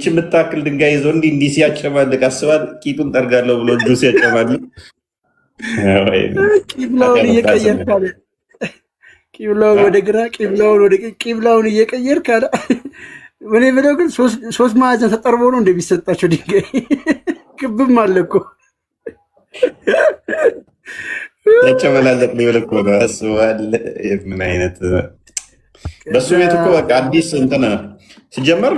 የምታክል ድንጋይ ይዞ እንዲህ ሲያጨማልቅ አስባል። ቂጡን ጠርጋለሁ ብሎ እጁ ሲያጨማልቅ ቂብላውን እየቀየርክ አለ። ቂብላውን ወደ ግራ፣ ቂብላውን ወደ ቀኝ፣ ቂብላውን እየቀየርክ አለ። እኔ የምለው ግን ሶስት ማዕዘን ተጠርቦ ነው እንደሚሰጣቸው ድንጋይ ክብም አለ እኮ ያጨመላለቅ ሊሆን እኮ ነው። አስባል ምን አይነት በሱ ቤት እኮ በቃ አዲስ እንትን ሲጀመር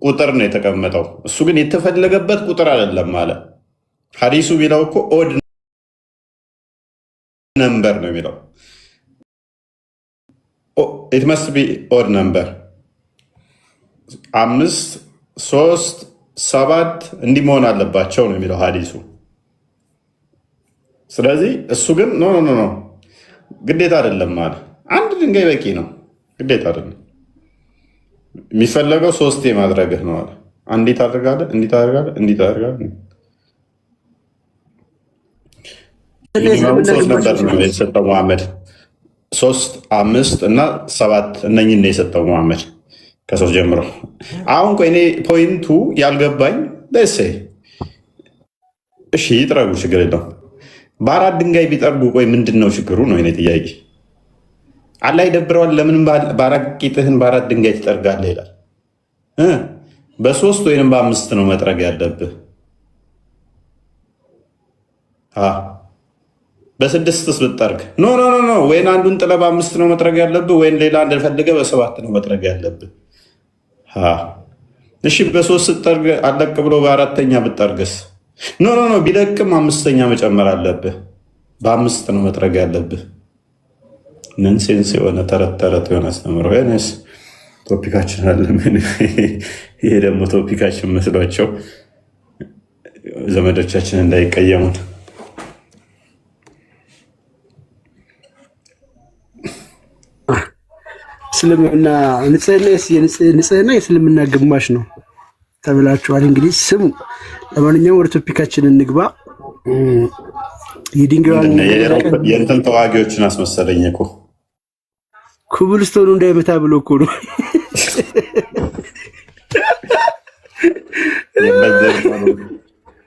ቁጥር ነው የተቀመጠው። እሱ ግን የተፈለገበት ቁጥር አይደለም አለ ሐዲሱ ቢለው እኮ ኦድ ነምበር ነው የሚለው። it must be odd number 5 3 7 እንዲህ መሆን አለባቸው ነው የሚለው ሐዲሱ። ስለዚህ እሱ ግን ኖ ግዴታ አይደለም አለ። አንድ ድንጋይ በቂ ነው፣ ግዴታ አይደለም። የሚፈለገው 3 ማድረግህ ነው አለ። አንዲት አድርጋለህ፣ እንዲት አድርጋለህ፣ እንዲት አድርጋለህ። ሶስት ነበር ነው የሰጠው መሐመድ። 3 5 እና 7 እነኝን ነው የሰጠው መሐመድ ከ3 ጀምሮ። አሁን ቆይ እኔ ፖይንቱ ያልገባኝ ደሴ እሺ ይጥረጉ፣ ችግር የለውም። በ4 ድንጋይ ቢጠርጉ ቆይ ምንድን ነው ችግሩ ነው የኔ ጥያቄ። አላህ ይደብረዋል። ለምን በ4 ቂጥህን በ4 ድንጋይ ትጠርጋለህ ይላል። በ3 ወይም በ5 ነው መጥረግ ያለብህ። በ6ስ ብትጠርግ ኖ ወይን አንዱን ጥለህ በ5 ነው መጥረግ ያለብህ፣ ወይን ሌላ እንደፈልገህ በ7 ነው መጥረግ ያለብህ። እሺ በ3 ስትጠርግ አለቅ ብሎ በ4ኛ ብትጠርግስ? ኖ ቢለቅም 5ኛ መጨመር አለብህ። በ5 ነው መጥረግ ያለብህ። ነንሴንስ የሆነ ተረት የሆነ አስተምሮ ስ ቶፒካችን አለ። ይሄ ደግሞ ቶፒካችን መስሏቸው ዘመዶቻችን እንዳይቀየሙን። እስልምና ንጽህና የእስልምና ግማሽ ነው ተብላችኋል። እንግዲህ ስሙ። ለማንኛውም ወደ ቶፒካችን እንግባ። የእንትን ተዋጊዎችን አስመሰለኝ እኮ ኩብልስቶኑ እንዳይመታ ብሎ እኮ ነው።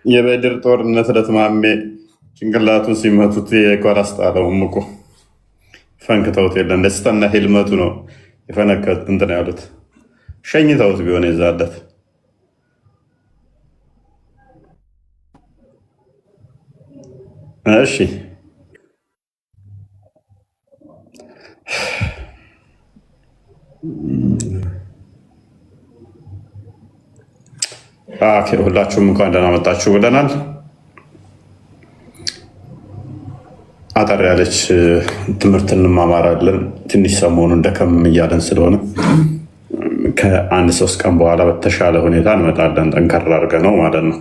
የበድር ጦርነት ለትማሜ ጭንቅላቱን ሲመቱት የኳራስ ጣለውም እኮ ፈንክተውት የለን ደስታና ሄልመቱ ነው የፈነከት እንትን ያሉት ሸኝተውት ቢሆን የዛለት እሺ ሁላችሁም እንኳን ደህና መጣችሁ ብለናል። አጠር ያለች ትምህርት እንማማራለን። ትንሽ ሰሞኑን ደከም እያለን ስለሆነ ከ1-3 ቀን በኋላ በተሻለ ሁኔታ እንመጣለን። ጠንከር አድርገን ነው ማለት ነው።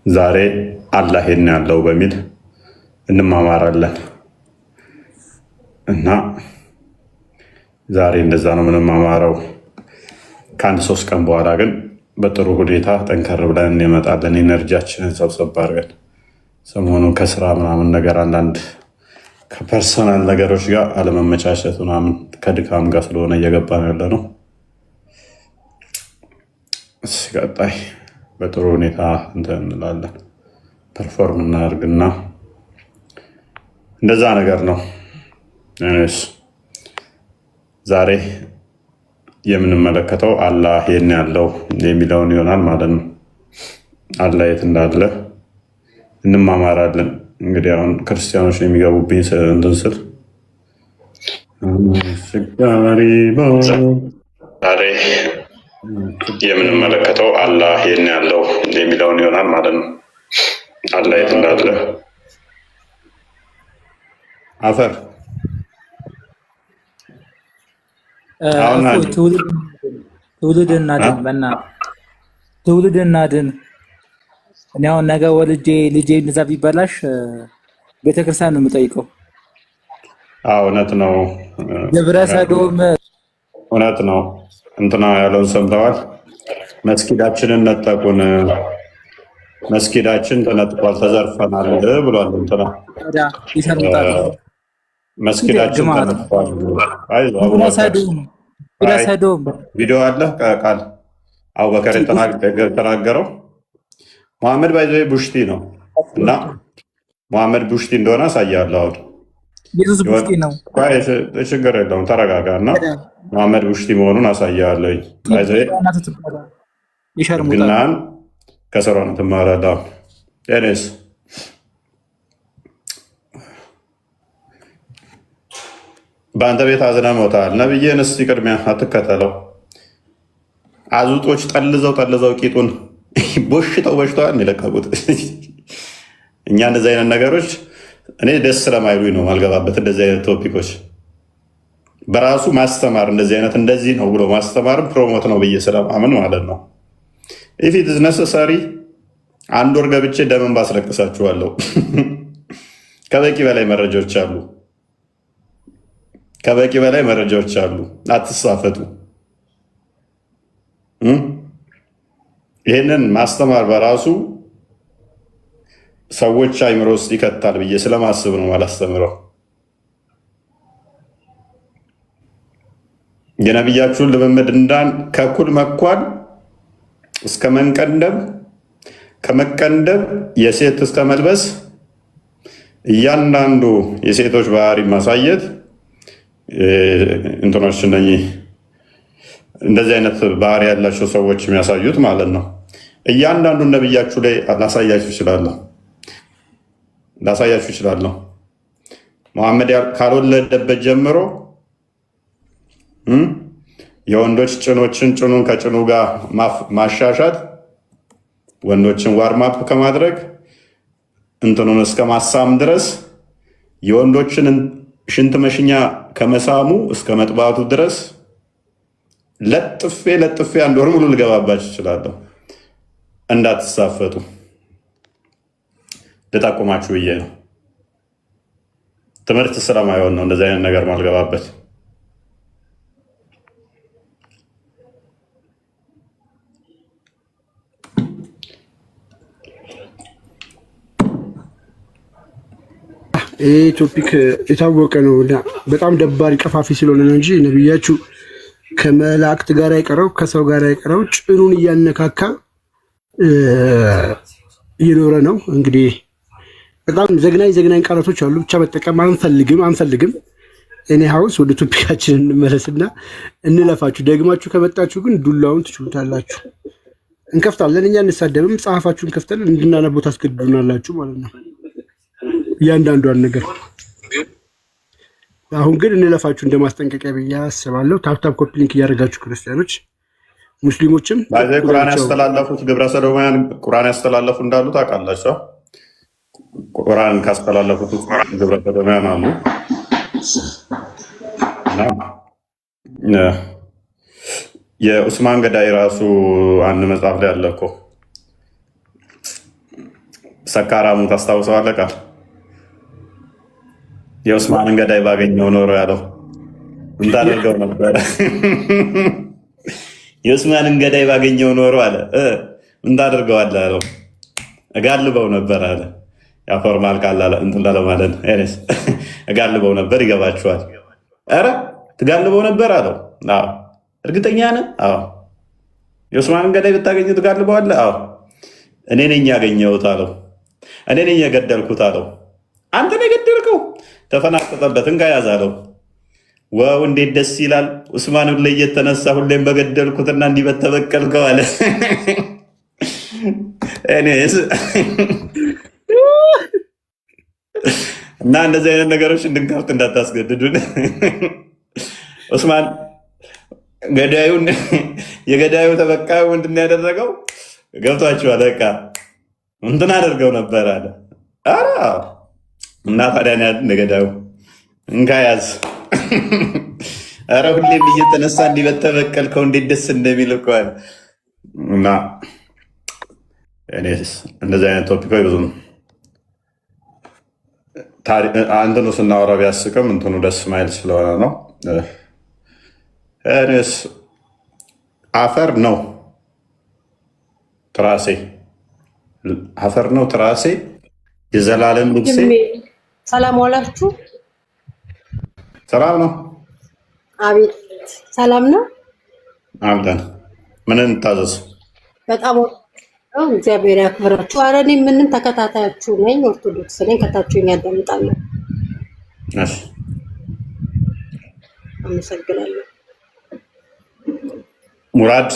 ዛሬ አላህ ይሄን ያለው በሚል እንማማራለን እና ዛሬ እንደዛ ነው የምንማማረው። ከ1-3 ቀን በኋላ ግን በጥሩ ሁኔታ ጠንከር ብለን እንመጣለን። ኤነርጂያችንን ሰብሰብ አድርገን ሰሞኑን ከስራ ምናምን ነገር አንዳንድ ከፐርሰናል ነገሮች ጋር አለመመቻቸት ምናምን ከድካም ጋር ስለሆነ እየገባን ያለ ነው። ቀጣይ በጥሩ ሁኔታ እንትን እንላለን። ፐርፎርም እናደርግና እንደዛ ነገር ነው። ዛሬ የምንመለከተው አላህ የት ያለው የሚለውን ይሆናል ማለት ነው። አላህ የት እንዳለ እንማማራለን። እንግዲህ አሁን ክርስቲያኖች የሚገቡብኝ እንትን ስል ዛሬ የምንመለከተው አላህ የት ያለው የሚለውን ይሆናል ማለት ነው። አላህ የት እንዳለ አፈር ትውልድ እናድን፣ በእናትህ ትውልድ እናድን። እኔ አሁን ነገ ወልጄ ልጄ እንደዛ ቢበላሽ ቤተክርስቲያን ነው የምጠይቀው። እውነት ነው። ደብረ ሰዶም እውነት ነው። እንትና ያለውን ሰምተዋል። መስጊዳችንን ነጠቁን፣ መስጊዳችን ተነጥቋል፣ ተዘርፈናል ብሏል። እንትና መስጊዳችን ተነጥቋል። ሰዶም ቪዲዮ አለ ቃል አቡበከር የተናገረው መሐመድ ባይዘ ቡሽቲ ነው እና መሐመድ ቡሽቲ እንደሆነ አሳያለሁ። አሁን ኢየሱስ ቡሽቲ ነው። ችግር የለውም ተረጋጋ። እና መሐመድ ቡሽቲ መሆኑን አሳያለሁ። ባይዘ ግናን ከስራ ነው ትማራለህ። ኤኔስ በአንተ ቤት አዝነህ ሞታል። ነብይህን እስኪ ቅድሚያ አትከተለው። አዙጦች ጠልዘው ቂጡን በሽተዋል የለቀቁት። እኛ እንደዚህ አይነት ነገሮች እኔ ደስ ስለማይሉኝ ነው ማልገባበት። እንደዚህ አይነት ቶፒኮች በራሱ ማስተማር እንደዚህ ነው ብሎ ማስተማር ፕሮሞት ነው ብዬ ስለማምን ማለት ነው። ኢፍ ኢት ኢዝ ነሰሰሪ 1 ወር ገብቼ ደምን ባስለቅሳችኋለሁ። ከበቂ በላይ መረጃዎች አሉ። አትሳፈቱ። ይህንን ማስተማር በራሱ ሰዎች አይምሮ ውስጥ ይከታል ብዬ ስለማስብ ነው አላስተምረው። የነቢያችሁን ልምምድ ከኩል መኳል እስከ መንቀንደብ፣ ከመቀንደብ የሴት እስከ መልበስ እያንዳንዱ የሴቶች ባህሪ ማሳየት እንትኖች እነኚህ እንደዚህ አይነት ባህሪ ያላቸው ሰዎች የሚያሳዩት ማለት ነው። እያንዳንዱ ነብያችሁ ላይ ላሳያችሁ እችላለሁ። መሐመድ ካልወለደበት ጀምሮ የወንዶች ጭኑን ከጭኑ ጋር ማሻሻት፣ ወንዶችን ዋርማፕ ከማድረግ እንትኑን እስከ ማሳም ድረስ የወንዶችን ሽንት መሽኛ ከመሳሙ እስከ መጥባቱ ድረስ ለጥፌ 1 ወር ሙሉ ልገባባችሁ እችላለሁ። እንዳትሳፈጡ ልጠቁማችሁ ብዬ ነው። ትምህርት ስለማይሆን ነው እንደዚህ አይነት ነገር ማልገባበት። ይህ ቶፒክ የታወቀ ነው። በጣም ደባሪ ቀፋፊ ስለሆነ ነው እንጂ ነብያችሁ ከመላእክት ጋር አይቀረው ከሰው ጋር አይቀረው ጭኑን እያነካካ እየኖረ ነው። እንግዲህ በጣም ዘግናኝ ቃላቶች አሉ። ብቻ መጠቀም አንፈልግም። እኔ ሀውስ ወደ ቶፒካችን እንመለስና እንለፋችሁ። ደግማችሁ ከመጣችሁ ግን ዱላውን ትችሉታላችሁ። እንከፍታለን፣ እኛ እንሳደብም። ጸሐፋችሁን ከፍተን እንድናነቦት አስገድዱናላችሁ ማለት ነው እያንዳንዷን ነገር። አሁን ግን እንለፋችሁ እንደማስጠንቀቂያ ብዬ አስባለሁ። ታፕታፕ ኮፒ ሊንክ እያደረጋችሁ ክርስቲያኖች፣ ሙስሊሞችም ቁርአን ያስተላለፉት ግብረ ሰዶማውያን ቁርአን ያስተላለፉ እንዳሉ ታውቃላችሁ። ቁርአን ካስተላለፉት ግብረ ሰዶማውያን አሉ። የኡስማን ገዳይ ራሱ አንድ መጽሐፍ ላይ አለ እኮ ሰካራሙ ታስታውሰዋለህ? ቃል የኡስማንን ገዳይ ባገኘው ኖሮ ያለው እንዳደርገው ነበር። የኡስማንን ገዳይ ባገኘው ኖሮ አለ እንዳደርገዋለህ አለው። እጋልበው ነበር አለ። ያ ፎርማል ቃል አለ እንትን ለማለት ኤኒስ እጋልበው ነበር። ይገባችኋል? ኧረ ትጋልበው ነበር አለው። አዎ እርግጠኛ ነህ? አዎ የኡስማንን ገዳይ ብታገኘው ትጋልበዋለህ? አዎ እኔ ነኝ ያገኘሁት አለው። እኔ ነኝ የገደልኩት አለው። አንተ ነህ የገደልከው? ተፈናጠጠበት እንጋ ያዝ አለው። ዋው እንዴት ደስ ይላል! ኡስማንን ላይ የተነሳ ሁሌም በገደልኩትና እንዲህ በተበቀልከው አለ። እኔስ እና እንደዚህ አይነት ነገሮች እንድንከፍት እንዳታስገድዱን። ኡስማን ገዳዩን የገዳዩ ተበቃዩ ምንድን ነው ያደረገው? ገብቷችኋል? በቃ እንትን አደርገው ነበር አለ። ኧረ እና ታዲያ እንደ ገዳዩ እንካ ያዝ። ኧረ ሁሌም እየተነሳ እንዲህ በተበቀልከው እንዴት ደስ እንደሚል እኮ አለ። እና እኔስ እንደዚህ አይነት ቶፒኮች ብዙ ነው። አንተኑ ስናወራ ቢያስቅም እንትኑ ደስ ማይል ስለሆነ ነው። እኔስ አፈር ነው ትራሴ፣ አፈር ነው ትራሴ፣ የዘላለም ልብሴ። ሰላም ዋላችሁ። ሰላም ነው። አቤት ሰላም ነው። አምጠን ምን እንታዘዝ? በጣም እግዚአብሔር ያክብራችሁ። ኧረ እኔ ምንም ተከታታያችሁ ነኝ፣ ኦርቶዶክስ ነኝ። ከታችሁኝ ያዳምጣለሁ። እሺ አመሰግናለሁ። ሙራድ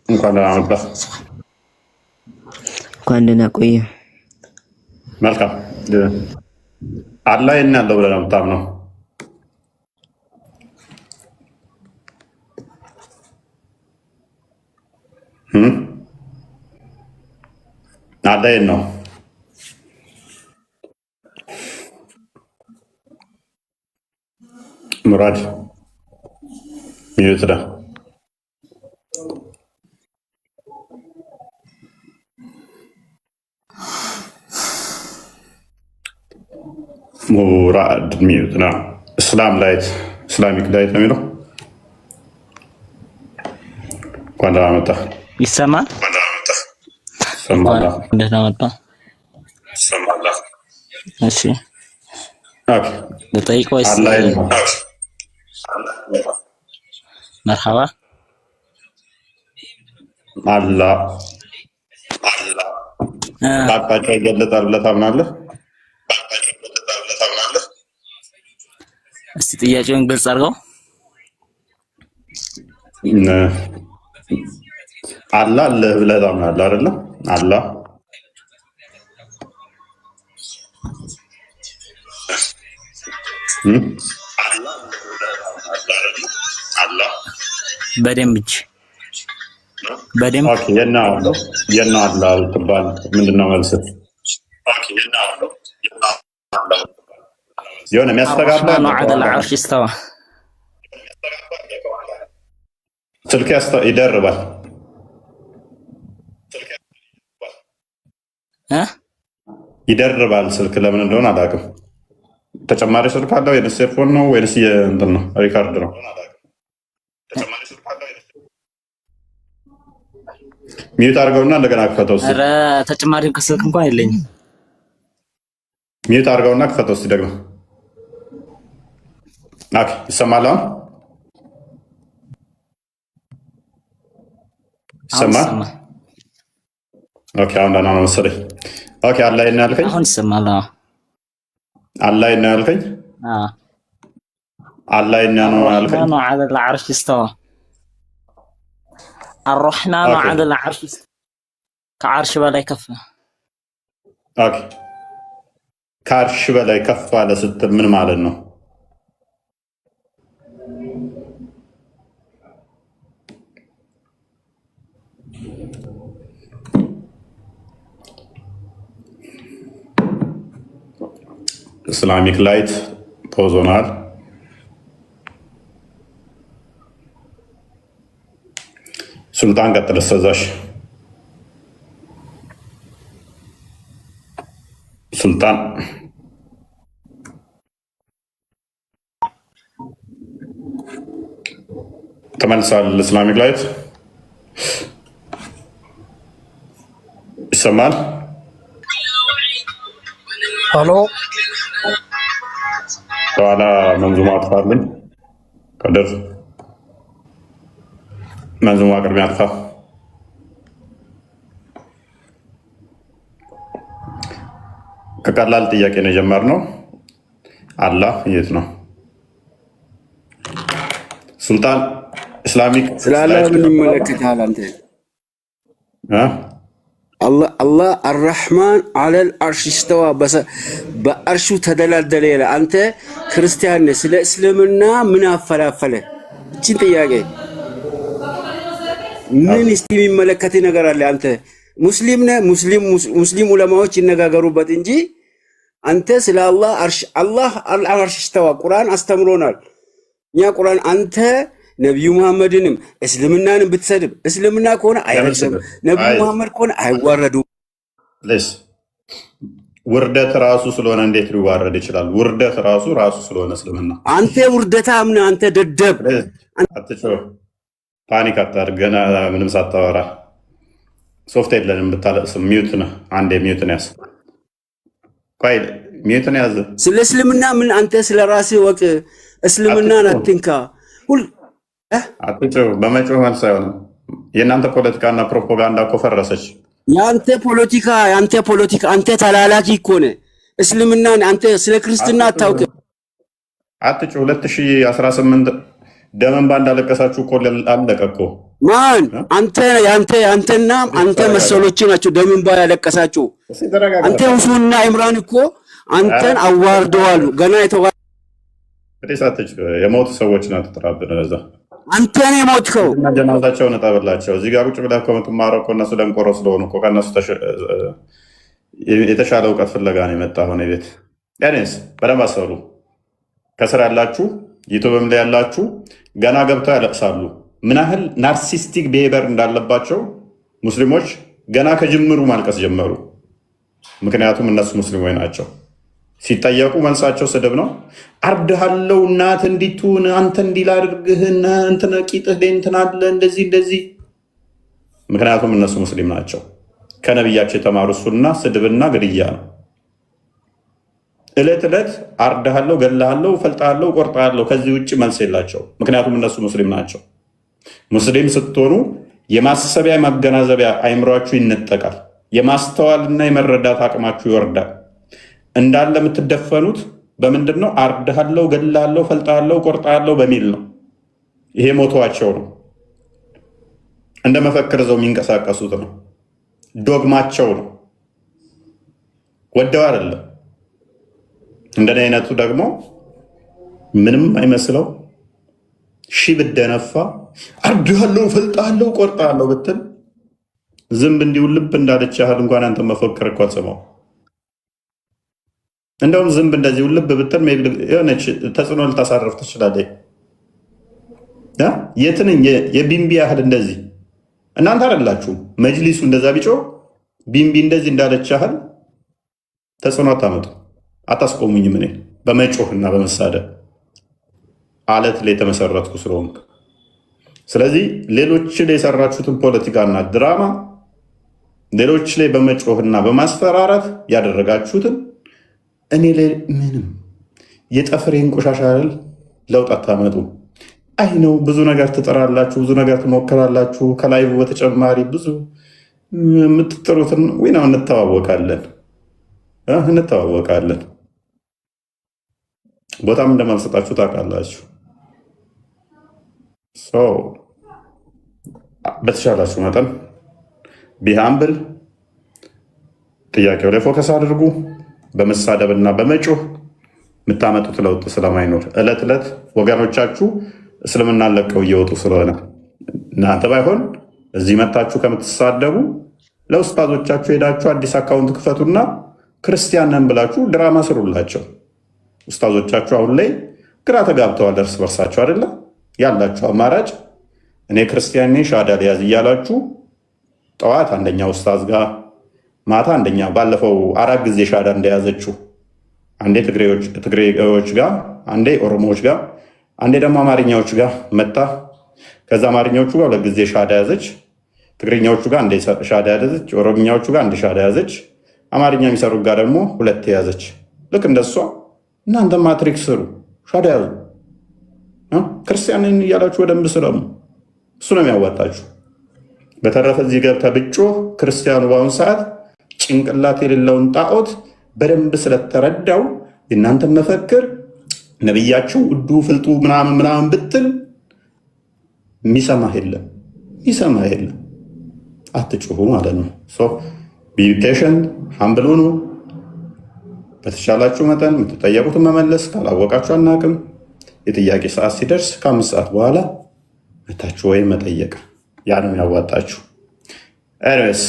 እንኳን ደህና መጣህ። እንኳን ደህና ቆየ። መልካም አላህ እና ያለው ብለህ ነው የምታምነው? አላህ ነው ሙራድ ሚዩት ዳ ሙራድ ሚዩት ና ኢስላሚክ ላይት ነው የሚለው። እንኳን ደህና መጣህ። ይሰማል? ደህና መጣህ። እሺ ልጠይቅ ወይስ? መርሐባ አላህ በአቅጣጫ ይገለጣል ብለህ ታምናለህ? እስቲ ጥያቄውን ግልጽ አድርገው። አላህ አለ ብለህ ታምናለህ አይደለ? አላህ በደንብ እንጂ በደንብ የና አላህ ትባል ምንድን ነው መልስህ? የሆነ የሚያስተጋባ ዐለል ዐርሽ እስተዋ። ስልክ ይደርባል ይደርባል ስልክ ለምን እንደሆነ አላውቅም። ተጨማሪ ስልክ አለው ወይንስ ኤርፎን ነው ወይንስ እንትን ነው ሪካርድ ነው? ሚዩት አድርገውና እንደገና ክፈተው። ኧረ ተጨማሪ ስልክ እንኳን የለኝም። ሚዩት አድርገውና ክፈተው እስኪ ደግሞ። ኦኬ ይሰማል? አሁን ይሰማል? ኦኬ አሁን ደህና ነው መሰለኝ። ኦኬ አላህ እና ያልከኝ አሁን ይሰማል? አላህ እና ያልከኝ አላህ እና ነው ያልከኝ ዐለል ዐርሽ እስተዋ። አርረሕማኑ ዐለል ዐርሽ ከዐርሽ በላይ ከፍ። ኦኬ ከዐርሽ በላይ ከፍ አለ ስትል ምን ማለት ነው? ኢስላሚክ ላይት ፖዞናል። ሱልጣን ቀጥል። እስተዛሽ ሱልጣን ተመልሷል። ኢስላሚክ ላይት ይሰማል? ሄሎ በኋላ መንዙማ አጥፋልኝ። ቀድር መንዙማ ቅድሚያ አጥፋ። ከቀላል ጥያቄ ነው የጀመርነው። አላህ የት ነው? ሱልጣን ኢስላሚክ ስላለ ምን ይመለከታል አንተ? አላህ አርረሕማን ዐለል ዐርሽ እስተዋ በአርሹ ተደላደለ ይላል። አንተ ክርስቲያን ነህ፣ ስለ እስልምና ምን አፈላፈለ? እቺን ጥያቄ ምን እስቲ የሚመለከት ነገር አለ? አንተ ሙስሊም ነህ፣ ሙስሊም ዑለማዎች ይነጋገሩበት እንጂ አንተ ስለ አላህ አርሽ እስተዋ ቁርአን አስተምሮናል። እኛ ቁርአን አንተ ነቢዩ መሐመድንም እስልምናንም ብትሰድብ እስልምና ከሆነ አይረክስም፣ ነቢዩ መሐመድ ከሆነ አይዋረዱም። ውርደት ራሱ ስለሆነ እንዴት ሊዋረድ ይችላል? ውርደት ራሱ ስለሆነ እስልምና። አንተ ውርደታም ነህ፣ አንተ ደደብ። አትጮህ፣ ፓኒክ አታድርግ። ገና ምንም ሳታወራ ሶፍት የለንም ብታለቅስም ሚዩት ነህ። አንዴ ሚዩትን ያዝ። ቆይ ሚዩትን ያዝ። ስለ እስልምና ምን አንተ ስለ ራስህ ወቅ፣ እስልምናን አትንካ። ሁል አትጩህ። በመጮህ መልስ አይሆንም። የእናንተ ፖለቲካና ፕሮፓጋንዳ እኮ ፈረሰች። ያንተ ፖለቲካ አንተ ተላላኪ እኮ ነህ። እስልምናን አንተ ስለ ክርስትና አታውቅም። አትጩህ። 2018 ደም እንባ እንዳለቀሳችሁ እኮ አለቀ እኮ። ማን አንተና አንተ መሰሎች ናቸው ደም እንባ ያለቀሳችሁ። አንተ ሁሱና ኢምራን እኮ አንተን አዋርደዋል። ገና የሞቱ ሰዎች ናት ተራብነ እዛ አንተ ነው የሞትከው። ጀናዛቸውን እጠብላቸው። እዚህ ጋር ቁጭ ብለህ እኮ የምትማረው እኮ እነሱ ደንቆሮ ስለሆኑ እኮ ከእነሱ የተሻለ እውቀት ፍለጋ ነው የመጣ ሆነ ቤት። ያኔስ በደንብ አሰሩ። ከስር ያላችሁ ዩቱብም ላይ ያላችሁ ገና ገብተው ያለቅሳሉ። ምን ያህል ናርሲስቲክ ቢሄቨር እንዳለባቸው ሙስሊሞች ገና ከጅምሩ ማልቀስ ጀመሩ። ምክንያቱም እነሱ ሙስሊሞች ናቸው። ሲጠየቁ መልሳቸው ስድብ ነው። አርድሃለው እናት እንዲቱን አንተ እንዲላድርግህን እንትን ቂጥህ እንትን አለ እንደዚህ። ምክንያቱም እነሱ ሙስሊም ናቸው። ከነቢያቸው የተማሩ ሱና ስድብና ግድያ ነው። እለት ዕለት አርድሃለው፣ ገላሃለው፣ ፈልጣሃለው፣ ቆርጣሃለው። ከዚህ ውጭ መልስ የላቸው። ምክንያቱም እነሱ ሙስሊም ናቸው። ሙስሊም ስትሆኑ የማሰቢያ ማገናዘቢያ አይምሯችሁ ይነጠቃል። የማስተዋልና የመረዳት አቅማችሁ ይወርዳል። እንዳለ የምትደፈኑት በምንድን ነው? አርድሃለው፣ ገላሃለው፣ ፈልጣሃለው፣ ቆርጣሃለው በሚል ነው። ይሄ ሞቷቸው ነው። እንደ መፈክር ዘው የሚንቀሳቀሱት ነው። ዶግማቸው ነው። ወደው አይደለም። እንደኔ አይነቱ ደግሞ ምንም አይመስለው ብደነፋ አርድሃለው፣ ፈልጣሃለው፣ ቆርጣሃለው ብትል ዝንብ እንዲሁ ልብ እንዳለች ያህል እንኳን አንተ መፈክር እኮ አትሰማው። እንደውም ዝንብ እንደዚህ ልብ ብትል የሆነች ተጽዕኖ ልታሳርፍ ትችላለህ። የትንኝ የቢምቢ ያህል እንደዚህ እናንተ አይደላችሁም። መጅሊሱ እንደዛ ቢጮህ ቢምቢ እንደዚህ እንዳለች ያህል ተጽዕኖ አታመጡ። አታስቆሙኝም። እኔ በመጮህና በመሳደብ አለት ላይ የተመሰረትኩ ስለሆንክ። ስለዚህ ሌሎች ላይ የሰራችሁትን ፖለቲካና ድራማ ሌሎች ላይ በመጮህና በማስፈራራት ያደረጋችሁትን እኔ ላይ ምንም የጠፍሬን ቆሻሻ ለውጥ አታመጡ። አይ ነው ብዙ ነገር ትጠራላችሁ፣ ብዙ ነገር ትሞክራላችሁ። ከላይቭ በተጨማሪ ብዙ የምትጥሩትን ነው እንተዋወቃለን። ቦታም እንደማልሰጣችሁ ታውቃላችሁ። በተሻላችሁ መጠን ቢሃምብል ጥያቄው ላይ ፎከስ አድርጉ። በመሳደብና በመጮህ የምታመጡት ለውጥ ስለማይኖር ዕለት ዕለት ወገኖቻችሁ እስልምና ለቀው እየወጡ ስለሆነ እናንተ ባይሆን እዚህ መታችሁ ከምትሳደቡ ለኡስታዞቻችሁ ሄዳችሁ አዲስ አካውንት ክፈቱና ክርስቲያን ነን ብላችሁ ድራማ ስሩላቸው። ኡስታዞቻችሁ አሁን ላይ ግራ ተጋብተዋል እርስ በርሳቸው አይደለ? ያላችሁ አማራጭ እኔ ክርስቲያን ነኝ ሻዳ ሊያዝ እያላችሁ ጠዋት አንደኛ ኡስታዝ ጋር ማታ አንደኛ ባለፈው 4 ጊዜ ሻዳ እንደያዘችው አንዴ ትግሬዎች ጋር አንዴ ኦሮሞዎች ጋር አንዴ ደግሞ አማርኛዎች ጋር መጣ። ከዛ አማርኛዎቹ ጋር 2 ጊዜ ሻዳ ያዘች፣ ትግርኛዎቹ ጋር አንዴ ሻዳ ያዘች፣ ኦሮምኛዎቹ ጋር አንዴ ሻዳ ያዘች፣ አማርኛ የሚሰሩ ጋር ደግሞ 2 ያዘች። ልክ እንደሷ እናንተ ማትሪክስ ስሩ፣ ሻዳ ያዙ። ክርስቲያንን እያላችሁ በደንብ ስለሙ። እሱ ነው የሚያዋጣችሁ። በተረፈ እዚህ ገብተህ ብጮህ ክርስቲያኑ በአሁኑ ሰዓት ጭንቅላት የሌለውን ጣዖት በደንብ ስለተረዳው የእናንተን መፈክር ነብያችሁ እዱ ፍልጡ ምናምን ብትል የሚሰማህ የለም። አትጩሁ ማለት ነው። ቢ ፔሽንት ሀምብል ሁኑ። በተሻላችሁ መጠን የምትጠየቁትን መመለስ፣ ካላወቃችሁ አናቅም። የጥያቄ ሰዓት ሲደርስ ከ5 ሰዓት በኋላ መታችሁ ወይም መጠየቅ፣ ያ ነው ያዋጣችሁ። ኤኒዌይስ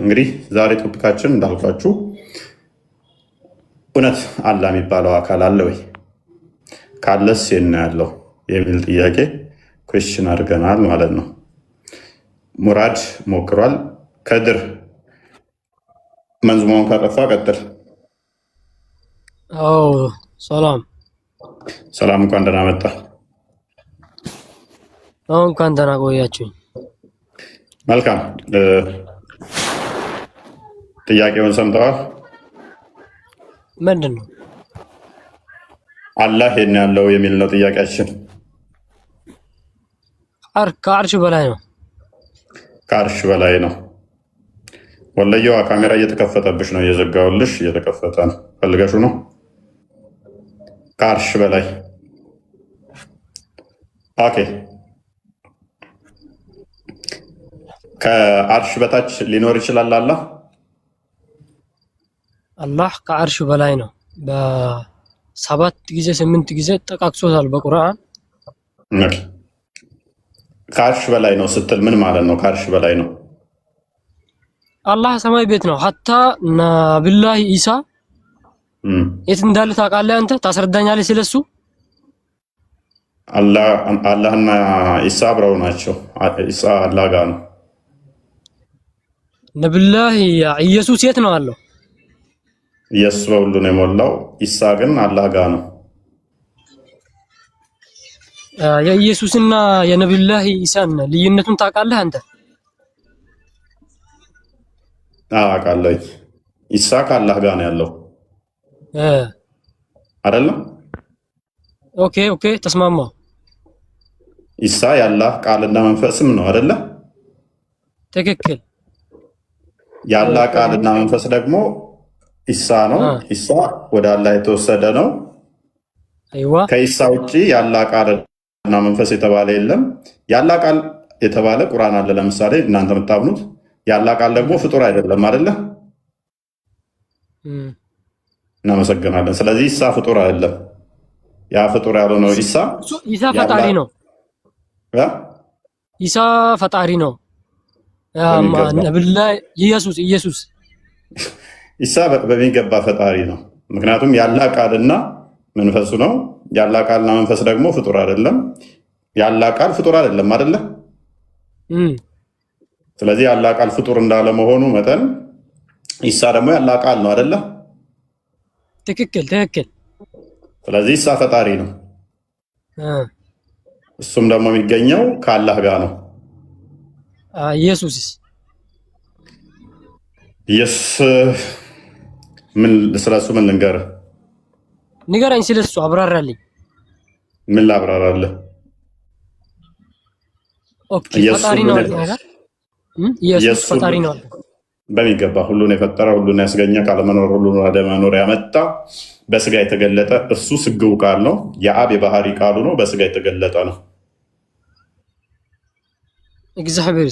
እንግዲህ ዛሬ ቶፒካችን እንዳልኳችሁ እውነት አላ የሚባለው አካል አለ ወይ? ካለስ የና ያለው የሚል ጥያቄ ኩዌስችን አድርገናል ማለት ነው። ሙራድ ሞክሯል። ከድር መንዝማውን ካጠፋ ቀጥል። ሰላም፣ እንኳን ደህና መጣ። እንኳን ደህና ቆያችሁኝ። መልካም። ጥያቄውን ሰምተዋል? ምንድን ነው? አላህ የት ነው ያለው የሚል ነው ጥያቄያችን። ከአርሽ በላይ ነው። ከአርሽ በላይ ነው። ወለየዋ ካሜራ እየተከፈተብሽ ነው። እየዘጋውልሽ እየተከፈተ ነው። ፈልገሹ ነው። ከአርሽ በላይ ኦኬ። ከአርሽ በታች ሊኖር ይችላል አላህ? አላህ ከአርሽ በላይ ነው። በ7 ጊዜ 8 ጊዜ ጠቃቅሶታል በቁርአን። ከአርሽ በላይ ነው ስትል ምን ማለት ነው? ከአርሽ በላይ ነው አላህ ሰማይ ቤት ነው። ሀታ ነብዩላህ ኢሳ የት እንዳለ ታውቃለህ አንተ? ታስረዳኛለህ ስለሱ? አላህና ኢሳ አብረው ናቸው። ኢሳ አላህ ጋር ነው። ነብዩላህ ኢየሱስ የት ነው አለው? ኢየሱስ በሁሉ ነው የሞላው። ኢሳ ግን አላህ ጋር ነው። የኢየሱስና የነብዩላህ ኢሳን ልዩነቱን ታውቃለህ አንተ? አውቃለሁ። ኢሳ ከአላህ ጋር ነው ያለው አይደለም? ኦኬ ተስማማው። ኢሳ የአላህ ቃልና መንፈስም ነው አይደለ? ትክክል። የአላህ ቃልና መንፈስ ደግሞ ኢሳ ነው። ኢሳ ወደ አላህ የተወሰደ ነው። አይዋ ከኢሳ ውጪ የአላህ ቃልና መንፈስ የተባለ የለም። የአላህ ቃል የተባለ ቁርአን አለ። ለምሳሌ እናንተ የምታምኑት የአላህ ቃል ደግሞ ፍጡር አይደለም አይደለ? እናመሰግናለን። ስለዚህ ኢሳ ፍጡር አይደለም። ያ ፍጡር ያልሆነው ኢሳ ፈጣሪ ነው። ኢሳ ፈጣሪ ነው። ነብዩላህ ኢየሱስ ኢሳ በሚገባ ፈጣሪ ነው። ምክንያቱም የአላህ ቃልና መንፈሱ ነው። የአላህ ቃልና መንፈስ ደግሞ ፍጡር አይደለም። የአላህ ቃል ፍጡር አይደለም አይደለ? ስለዚህ የአላህ ቃል ፍጡር እንዳለመሆኑ መጠን ኢሳ ደግሞ የአላህ ቃል ነው አይደለ? ትክክል። ስለዚህ ኢሳ ፈጣሪ ነው። እሱም ደግሞ የሚገኘው ከአላህ ጋር ነው። ኢየሱስ ስለሱ ምን ልንገርህ? ንገረኝ፣ ስለሱ አብራራልኝ። ምን ላብራራለህ? ኦኬ ፈጣሪ ነው አይደል? ኢየሱስ ፈጣሪ ነው በሚገባ ሁሉን የፈጠረ ሁሉን ያስገኘ ካለመኖር ሁሉን ወደ መኖር ያመጣ በስጋ የተገለጠ እሱ ስግው ቃል ነው። የአብ የባህሪ ቃሉ ነው። በስጋ የተገለጠ ነው። እግዚአብሔር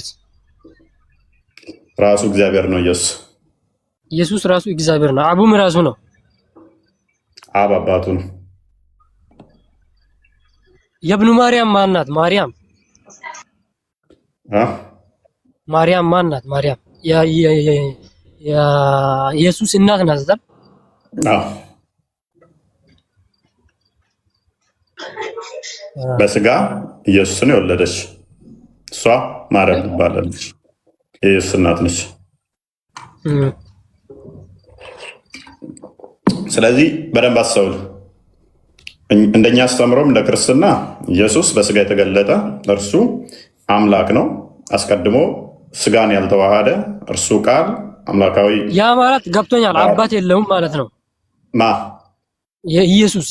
ራሱ እግዚአብሔር ነው። ኢየሱስ ራሱ እግዚአብሔር ነው። አቡም ራሱ ነው። አብ አባቱ ነው። የብኑ ማርያም ማናት? ማርያም ማናት? ማርያም የኢየሱስ እናት ናት አይደል? በስጋ ኢየሱስን የወለደች እሷ ማርያም ትባላለች። የኢየሱስ እናት ነች። ስለዚህ በደንብ አስተውል። እንደኛ አስተምሮም እንደ ክርስትና ኢየሱስ በስጋ የተገለጠ እርሱ አምላክ ነው። አስቀድሞ ስጋን ያልተዋሃደ እርሱ ቃል አምላካዊ። ያ ማለት ገብቶኛል። አባት የለውም ማለት ነው። የኢየሱስ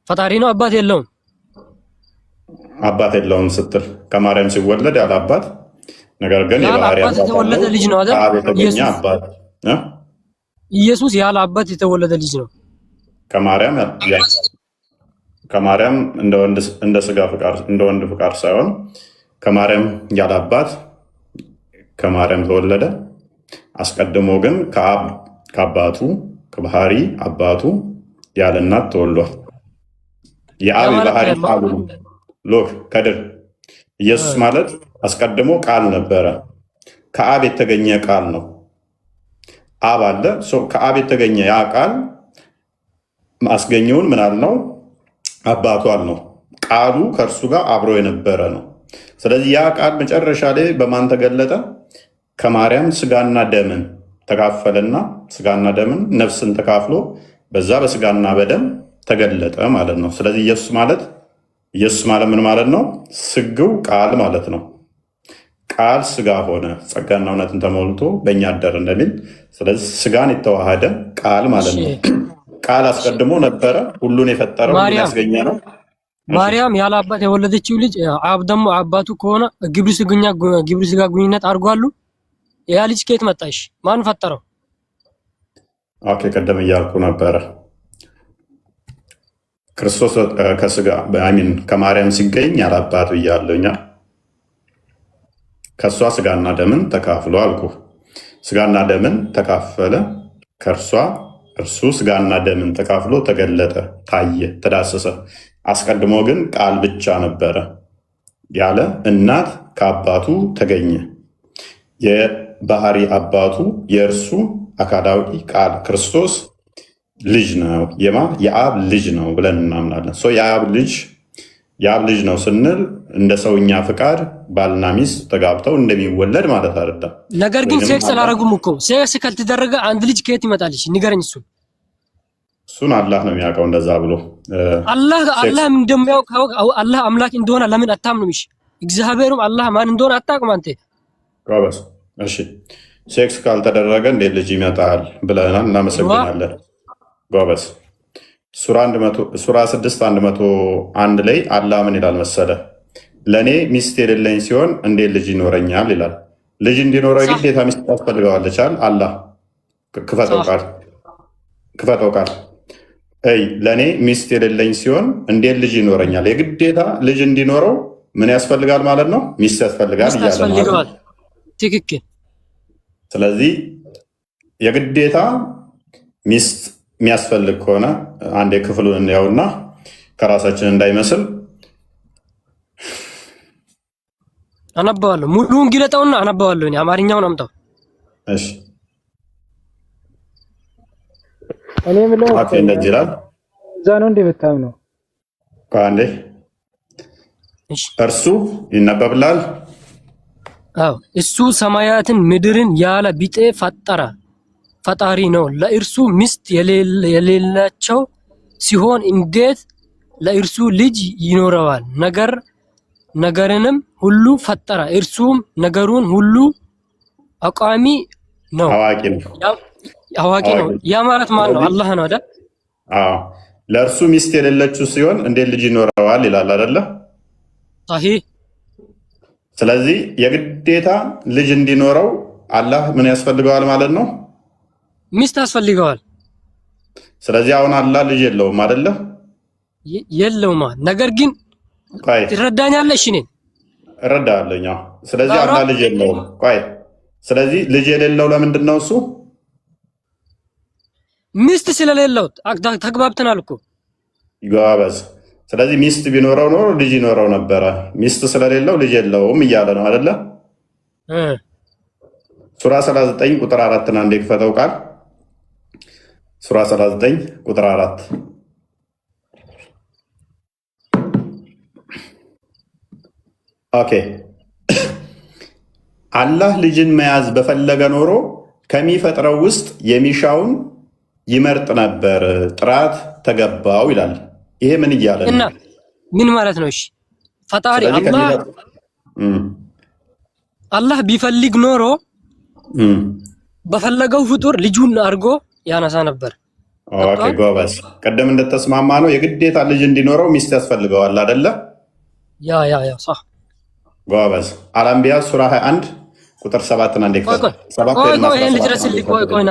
ፈጣሪ ነው፣ አባት የለውም። አባት የለውም ስትል ከማርያም ሲወለድ ያለ አባት፣ ነገር ግን የባህሪ አባት የተወለደ ልጅ ነው አይደል? የተገኘ አባት ኢየሱስ ያለ አባት የተወለደ ልጅ ነው። ከማርያም እንደ ስጋ ፍቃድ እንደ ወንድ ፍቃድ ሳይሆን ከማርያም ያለ አባት ከማርያም ተወለደ። አስቀድሞ ግን ከአባቱ ከባህሪ አባቱ ያለ እናት ተወልዷል። የአብ ባህሪ ቃሉ ሎክ ከድር ኢየሱስ ማለት አስቀድሞ ቃል ነበረ። ከአብ የተገኘ ቃል ነው። አብ አለ። ከአብ የተገኘ ያ ቃል ማስገኘውን ምን አልነው? አባቱ አልነው። ቃሉ ከእርሱ ጋር አብሮ የነበረ ነው። ስለዚህ ያ ቃል መጨረሻ ላይ በማን ተገለጠ? ከማርያም ስጋና ደምን ተካፈለና ስጋና ደምን ነፍስን ተካፍሎ በዛ በስጋና በደም ተገለጠ ማለት ነው። ስለዚህ ኢየሱስ ማለት ምን ማለት ነው? ስግው ቃል ማለት ነው። ቃል ስጋ ሆነ ጸጋና እውነትን ተሞልቶ በእኛ አደረ እንደሚል። ስለዚህ ስጋን የተዋሃደ ቃል ማለት ነው። ቃል አስቀድሞ ነበረ፣ ሁሉን የፈጠረው ያስገኘ ነው። ማርያም ያለ አባት የወለደችው ልጅ አብ ደግሞ አባቱ ከሆነ ግብረ ስጋ ግንኙነት አድርጓሉ። ያ ልጅ ከየት መጣሽ? ማን ፈጠረው? ኦኬ ቀደም እያልኩ ነበረ። ክርስቶስ ከስጋ ከማርያም ሲገኝ ያለ አባቱ እያለኛ ከእሷ ስጋና ደምን ተካፍሎ አልኩ። ስጋና ደምን ተካፈለ ከእርሷ እርሱ ስጋና ደምን ተካፍሎ ተገለጠ፣ ታየ፣ ተዳሰሰ። አስቀድሞ ግን ቃል ብቻ ነበረ፣ ያለ እናት ከአባቱ ተገኘ። የባህሪ አባቱ የእርሱ አካላዊ ቃል ክርስቶስ ልጅ ነው። የአብ ልጅ ነው ብለን እናምናለን። የአብ ልጅ ነው ስንል እንደ ሰውኛ ፍቃድ ባልና ሚስት ተጋብተው እንደሚወለድ ማለት አይደለም። ነገር ግን ሴክስ አላረጉም እኮ። ሴክስ ካልተደረገ አንድ ልጅ ከየት ይመጣልሽ? ንገረኝ። እሱን አላህ ነው የሚያውቀው። እንደዛ ብሎ አላህ እንደሚያውቀው አላህ አምላክ እንደሆነ ለምን አታምኑም? እሺ እግዚአብሔርም አላህ ማን እንደሆነ አታውቅም አንተ? ጎበዝ። እሺ ሴክስ ካልተደረገ እንዴት ልጅ ይመጣል ብለናል። እናመሰግናለን። ጎበዝ። ሱራ 6:101 ላይ አላህ ምን ይላል መሰለ? ለእኔ ሚስት የሌለኝ ሲሆን እንዴት ልጅ ይኖረኛል ይላል። ልጅ እንዲኖረው ግዴታ ሚስት ታስፈልገዋለች። አላህ ክፈተው ቃል ለእኔ ሚስት የሌለኝ ሲሆን እንዴት ልጅ ይኖረኛል? የግዴታ ልጅ እንዲኖረው ምን ያስፈልጋል ማለት ነው? ሚስት ያስፈልጋል እያለ። ትክክል። ስለዚህ የግዴታ ሚስት የሚያስፈልግ ከሆነ አንድ ክፍሉን እንያውና ከራሳችን እንዳይመስል አነባዋለሁ። ሙሉውን ግለጠውና አነባዋለሁ። እኔ አማርኛውን አምጣው። እሺ እኔ ምለው እንደዚህ ይላል። እዛ ነው እንደምታም ነው። አንዴ እርሱ ይነበብላል። አዎ እሱ ሰማያትን ምድርን ያለ ቢጤ ፈጠረ ፈጣሪ ነው። ለእርሱ ሚስት የሌላቸው ሲሆን እንዴት ለእርሱ ልጅ ይኖረዋል? ነገርንም ሁሉ ፈጠረ። እርሱም ነገሩን ሁሉ አቋሚ ነው፣ አዋቂ ነው። ያ ማለት ማን ነው? አላህ ነው አይደል? አዎ ለእርሱ ሚስት የሌለችው ሲሆን እንዴት ልጅ ይኖረዋል ይላል አይደለ? صحيح። ስለዚህ የግዴታ ልጅ እንዲኖረው አላህ ምን ያስፈልገዋል ማለት ነው? ሚስት ያስፈልገዋል። ስለዚህ አሁን አላህ ልጅ የለውም አይደለ? የለውማ። ነገር ግን ትረዳኛለሽ? እኔ እረዳለሁ። ስለዚህ አላህ ልጅ የለውም። ስለዚህ ልጅ የሌለው ለምንድን ነው? እሱ ሚስት ስለሌለው። ተግባብተናል እኮ ጎበዝ። ስለዚህ ሚስት ቢኖረው ኖሮ ልጅ ይኖረው ነበረ። ሚስት ስለሌለው ልጅ የለውም እያለ ነው አይደለ? ሱራ 39 ቁጥር 4 አንዴ ክፈተው ቃል። ሱራ 39 ቁጥር 4 ኦኬ። አላህ ልጅን መያዝ በፈለገ ኖሮ ከሚፈጥረው ውስጥ የሚሻውን ይመርጥ ነበር፣ ጥራት ተገባው ይላል። ይሄ ምን እያለ ነው? ምን ማለት ነው? እሺ ፈጣሪ አላህ ቢፈልግ ኖሮ በፈለገው ፍጡር ልጁን አድርጎ ያነሳ ነበር። ኦኬ ጎበዝ። ቀደም እንደተስማማ ነው የግዴታ ልጅ እንዲኖረው ሚስት ያስፈልገዋል አይደለ? ያ صح ጎበዝ። አልአንቢያ ሱራ 21 ቁጥር 7 አንዴ ከሰ 7 ይሄን ልድረስልኝ። ቆይ ና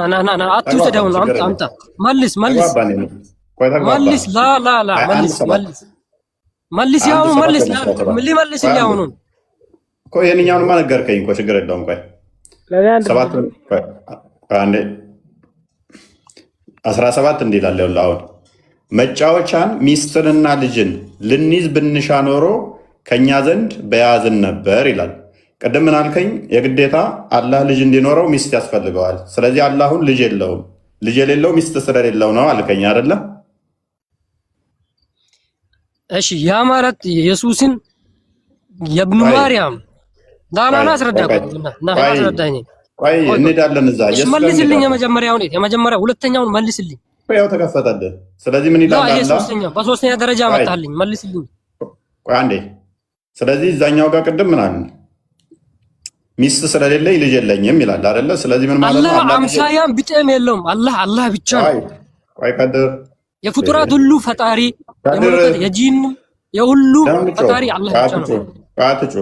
አትውሰደው ነው። አምጣ መልስ ላ መልስ ያው መልስ ያው ነው እኮ የኛውንማ ነገርከኝ እኮ ችግር የለውም። ቆይ 17 እንዲህ ይላል። አሁን መጫወቻን ሚስትንና ልጅን ልንይዝ ብንሻ ኖሮ ከኛ ዘንድ በያዝን ነበር ይላል። ቅድም ምን አልከኝ? የግዴታ አላህ ልጅ እንዲኖረው ሚስት ያስፈልገዋል። ስለዚህ አላሁን ልጅ የለውም። ልጅ የሌለው ሚስት ስለሌለው ነው አልከኝ አይደለ? እሺ ያ ማለት ኢየሱስን የብኑ ማርያም ዳና አስረዳኝ። ቆይ እንሄዳለን እዛ። መልስልኝ። የመጀመሪያው ሁለተኛውን መልስልኝ። ያው ተከፈተልህ። ስለዚህ ምን ይላል? በሶስተኛ ደረጃ መጣልኝ። መልስልኝ። ቆይ አንዴ። ስለዚህ እዛኛው ጋር ቅድም ምን አለ? ሚስት ስለሌለኝ ልጅ የለኝም ይላል አይደለ? ስለዚህ ምን ማለት ነው? አላህ አምሳያም ቢጤም የለውም። አላህ ብቻ ነው። ቆይ ቀድር የፍጡራት ሁሉ ፈጣሪ የጂን የሁሉም ፈጣሪ አላህ ብቻ ነው። አትጩ።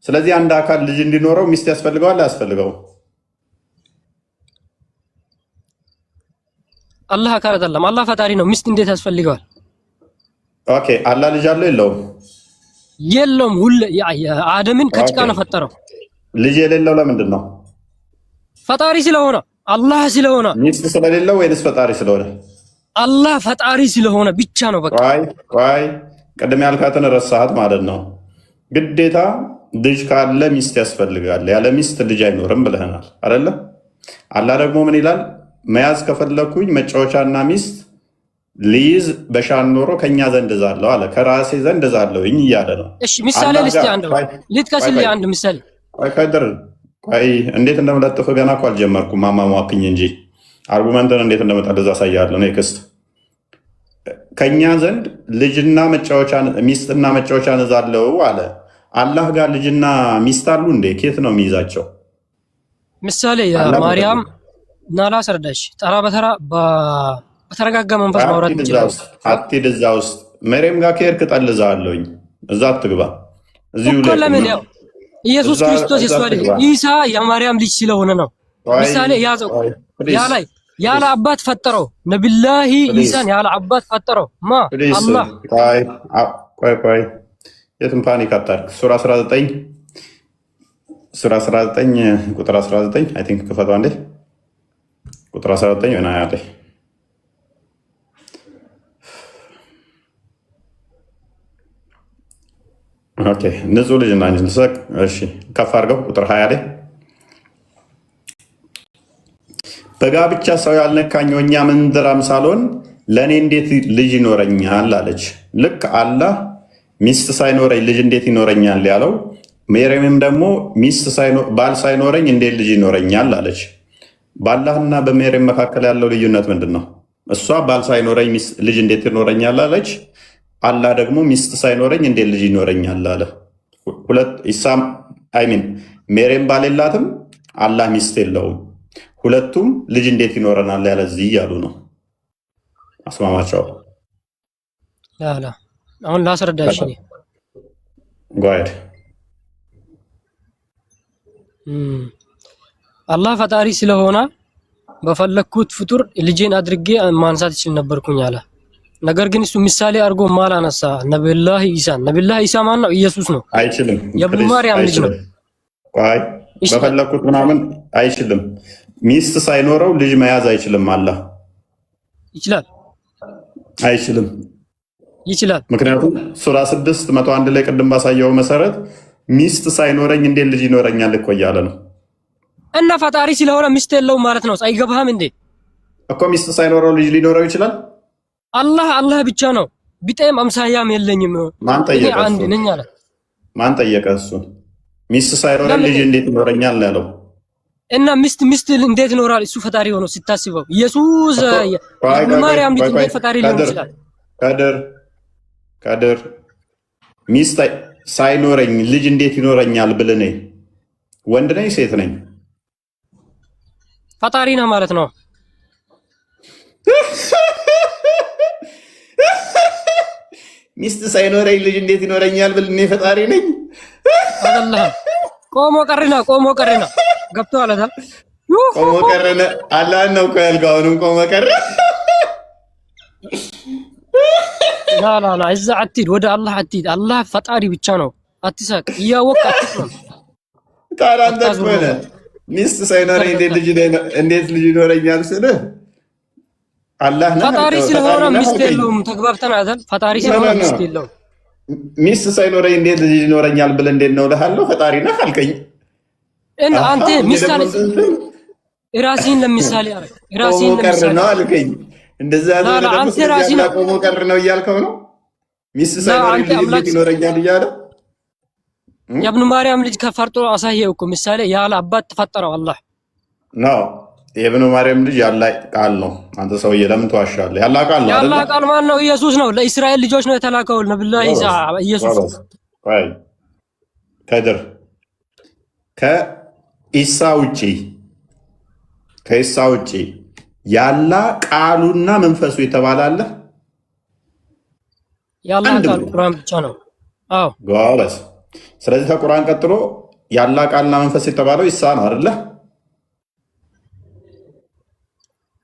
ስለዚህ አንድ አካል ልጅ እንዲኖረው ሚስት ያስፈልገዋል አያስፈልገውም? አላህ አካል አይደለም፣ አላህ ፈጣሪ ነው። ሚስት እንዴት ያስፈልገዋል? ኦኬ አላህ ልጅ አለው የለውም? የለውም። አደምን ከጭቃ ነው ፈጠረው። ልጅ የሌለው ለምንድን ነው? ፈጣሪ ስለሆነ አላህ ስለሆነ። ሚስት ስለሌለው ወይስ ፈጣሪ ስለሆነ? አላህ ፈጣሪ ስለሆነ ብቻ ነው። በቃ ቆይ ቅድም ያልካትን ረሳሃት ማለት ነው። ግዴታ ልጅ ካለ ሚስት ያስፈልጋል፣ ያለ ሚስት ልጅ አይኖርም ብለህናል አይደለ? አላህ ደግሞ ምን ይላል? መያዝ ከፈለኩኝ መጫወቻና ሚስት ልይዝ በሻን ኖሮ ከኛ ዘንድ ዛለው አለ። ከራሴ ዘንድ ዛለውኝ እያለ ነው። እሺ ምሳሌ ልስቲ አንድ ልትከስልኝ አንድ ምሳሌ ከድር እንዴት እንደምለጥፍ ገና እኮ አልጀመርኩም። ማማሟክኝ እንጂ አርጉመንትን እንዴት እንደመጠልዝ አሳያለሁ። ነው ክስት ከኛ ዘንድ ልጅና መጫወቻ ሚስትና መጫወቻ ነዛለው አለ። አላህ ጋር ልጅና ሚስት አሉ እንዴ? ኬት ነው የሚይዛቸው? ምሳሌ ማርያም ናላ ሰርዳሽ ተራ በተራ በተረጋጋ መንፈስ ማውራት እንችላለን። አትሂድ እዛ ውስጥ መሬም ጋር ከሄድክ እጠልዝሃለሁኝ። እዛ አትግባ። እዚሁ እኮ ለምን ያው ኢየሱስ ክርስቶስ የሷ ልጅ ኢሳ የማርያም ልጅ ስለሆነ ነው። ምሳሌ ያዘው ያለ አባት ፈጠረው። ነብዩላህ ኢሳን ያለ አባት ፈጠረው። ማ አላህ ቆይ የትም ፓኒክ አታርግ። ሱራ 19 ቁጥር 19 አይ ቲንክ ክፈቷ እንዴ ቁጥር 19 ሆና ያለ ኦኬ ንጹህ ልጅ እና ንስቅ። እሺ ከፍ አድርገው ቁጥር 20 ላይ በጋብቻ ሰው ያልነካኝ ወኛ ምንድራም ሳልሆን ለእኔ እንዴት ልጅ ይኖረኛል አለች። ልክ አላህ ሚስት ሳይኖረኝ ልጅ እንዴት ይኖረኛል ያለው፣ ሜርያምም ደግሞ ባል ሳይኖረኝ እንዴት ልጅ ይኖረኛል አለች። በአላህና በሜርያም መካከል ያለው ልዩነት ምንድን ነው? እሷ ባል ሳይኖረኝ ልጅ እንዴት ይኖረኛል አለች። አላህ ደግሞ ሚስት ሳይኖረኝ እንዴት ልጅ ይኖረኛል አለ። ሜርያም ባል የላትም፣ አላህ ሚስት የለውም። ሁለቱም ልጅ እንዴት ይኖረናል ያለዚህ እያሉ ነው። አስማማቸው። አሁን ላስረዳሽ ጓድ አላህ ፈጣሪ ስለሆነ በፈለኩት ፍጡር ልጄን አድርጌ ማንሳት ይችል ነበርኩኝ አለ። ነገር ግን እሱ ምሳሌ አድርጎ ማል አነሳ ነብዩላህ ኢሳን። ነብዩላህ ኢሳ ማን ነው? ኢየሱስ ነው። አይችልም። የብኑ ማርያም ልጅ ነው። በፈለኩት ምናምን አይችልም። ሚስት ሳይኖረው ልጅ መያዝ አይችልም። አላህ ይችላል? አይችልም። ይችላል። ምክንያቱም ሱራ 6:101 ላይ ቅድም ባሳየው መሰረት ሚስት ሳይኖረኝ እንዴት ልጅ ይኖረኛል እኮ እያለ ነው። እና ፈጣሪ ስለሆነ ሚስት የለውም ማለት ነው። አይገባህም እንዴ? እኮ ሚስት ሳይኖረው ልጅ ሊኖረው ይችላል። አላህ ብቻ ነው። ቢጤም አምሳያም የለኝም። ማን ጠየቀ? አንድ ነኝ አለ። ማን ጠየቀ? እሱ ሚስት ሳይኖረኝ ልጅ እንዴት ይኖረኛል ያለው። እና ሚስት እንዴት ይኖራል? እሱ ፈጣሪ ሆኖ ሲታስበው ኢየሱስ ማርያም ልጅ እንዴት ፈጣሪ ሊሆን ይችላል? ካደር ሚስት ሳይኖረኝ ልጅ እንዴት ይኖረኛል ብለህ ነኝ። ወንድ ነኝ ሴት ነኝ? ፈጣሪ ነው ማለት ነው። ሚስት ሳይኖረኝ ልጅ እንዴት ይኖረኛል ብለህ እኔ ፈጣሪ ነኝ? አይደለም። ቆሞ ቀርና ገብቶሃል አይደል? ቆሞ ቀረነ አላህ ነው እኮ ያልከው። አሁንም ቆሞ ቀረ። ላ እዛ አትሂድ፣ ወደ አላህ አትሂድ። አላህ ፈጣሪ ብቻ ነው። አትሳቅ፣ እያወቅህ አትስማም። ታዲያ አንተ ከሆነ ሚስት ሳይኖረኝ እንዴት ልጅ ይኖረኛል ስልህ አላህ ነው ፈጣሪ ስለሆነ ሚስት የለውም። ተግባብተን አይደል? ፈጣሪ ስለሆነ ሚስት የለውም። ሚስት ሳይኖረኝ እንዴት ልጅ ይኖረኛል ብለህ እንዴት ነው እልሃለሁ። ፈጣሪ ነህ አልከኝ። እና አንተ ምሳሌ ራስህን ለምሳሌ አረግ ራስህን ለምሳሌ ነው አልከኝ። እንደዛ ነው አንተ ራስህን ቆሞ ቀር ነው እያልከው ነው። ሚስት ሳይኖረኝ ልጅ ይኖረኛል እያለ የብኑ ማርያም ልጅ ከፈርጦ አሳየው እኮ ምሳሌ ያለ አባት ተፈጠረው አላህ ነው። የብኑ ማርያም ልጅ ያለ ቃል ነው። አንተ ሰውዬ ለምን ትዋሻለህ? ያለ ቃል ነው። ያለ ቃል ማን ነው? ኢየሱስ ነው። ለእስራኤል ልጆች ነው የተላከው ነብዩላህ ኢሳ ኢየሱስ። አይ ከድር ከኢሳ ውጪ ያላ ቃሉና መንፈሱ የተባለ አለ? የአላህ ቃል ቁርአን ብቻ ነው። አዎ ጎበዝ። ስለዚህ ከቁርአን ቀጥሎ የአላህ ቃልና መንፈስ የተባለው ኢሳ ነው አይደለ?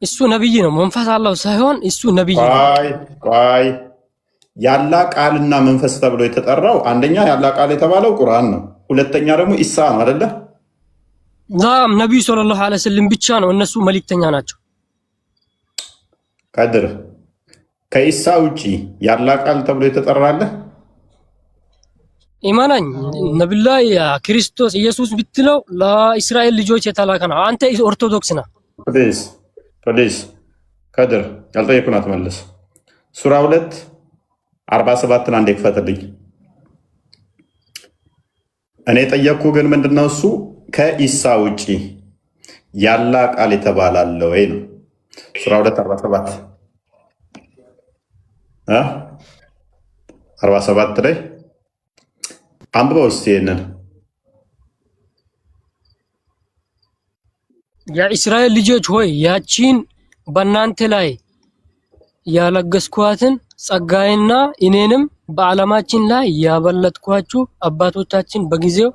እሱ ነብይ ነው። መንፈስ አላህ ሳይሆን እሱ ነብይ ነው። ቆይ የአላህ ቃልና መንፈስ ተብሎ የተጠራው አንደኛ የአላህ ቃል የተባለው ቁርአን ነው። ሁለተኛ ደግሞ ኢሳ ነው አይደለ? ዛም ነብዩ ሰለላሁ ዐለይሂ ወሰለም ብቻ ነው። እነሱ መልእክተኛ ናቸው። ከድር ከኢሳ ውጪ የአላህ ቃል ተብሎ የተጠራለ ኢማናኝ ነብዩላህ ክርስቶስ ኢየሱስ ብትለው ለእስራኤል ልጆች የተላከ ነው። አንተ ኦርቶዶክስ ነህ። ፕሊዝ ከድር ያልጠየኩን አትመልስ። ሱራ 2:47 አንዴ ክፈትልኝ። እኔ ጠየቅኩ ግን ምንድነው እሱ ከኢሳ ውጪ የአላህ ቃል የተባላለ ወይ ነው። ሱራ 2:47 47 ላይ አንብበው እስቲ ይሄንን። የእስራኤል ልጆች ሆይ ያቺን በእናንተ ላይ ያለገስኳትን ጸጋዬና እኔንም በዓለማችን ላይ ያበለጥኳችሁ አባቶቻችን በጊዜው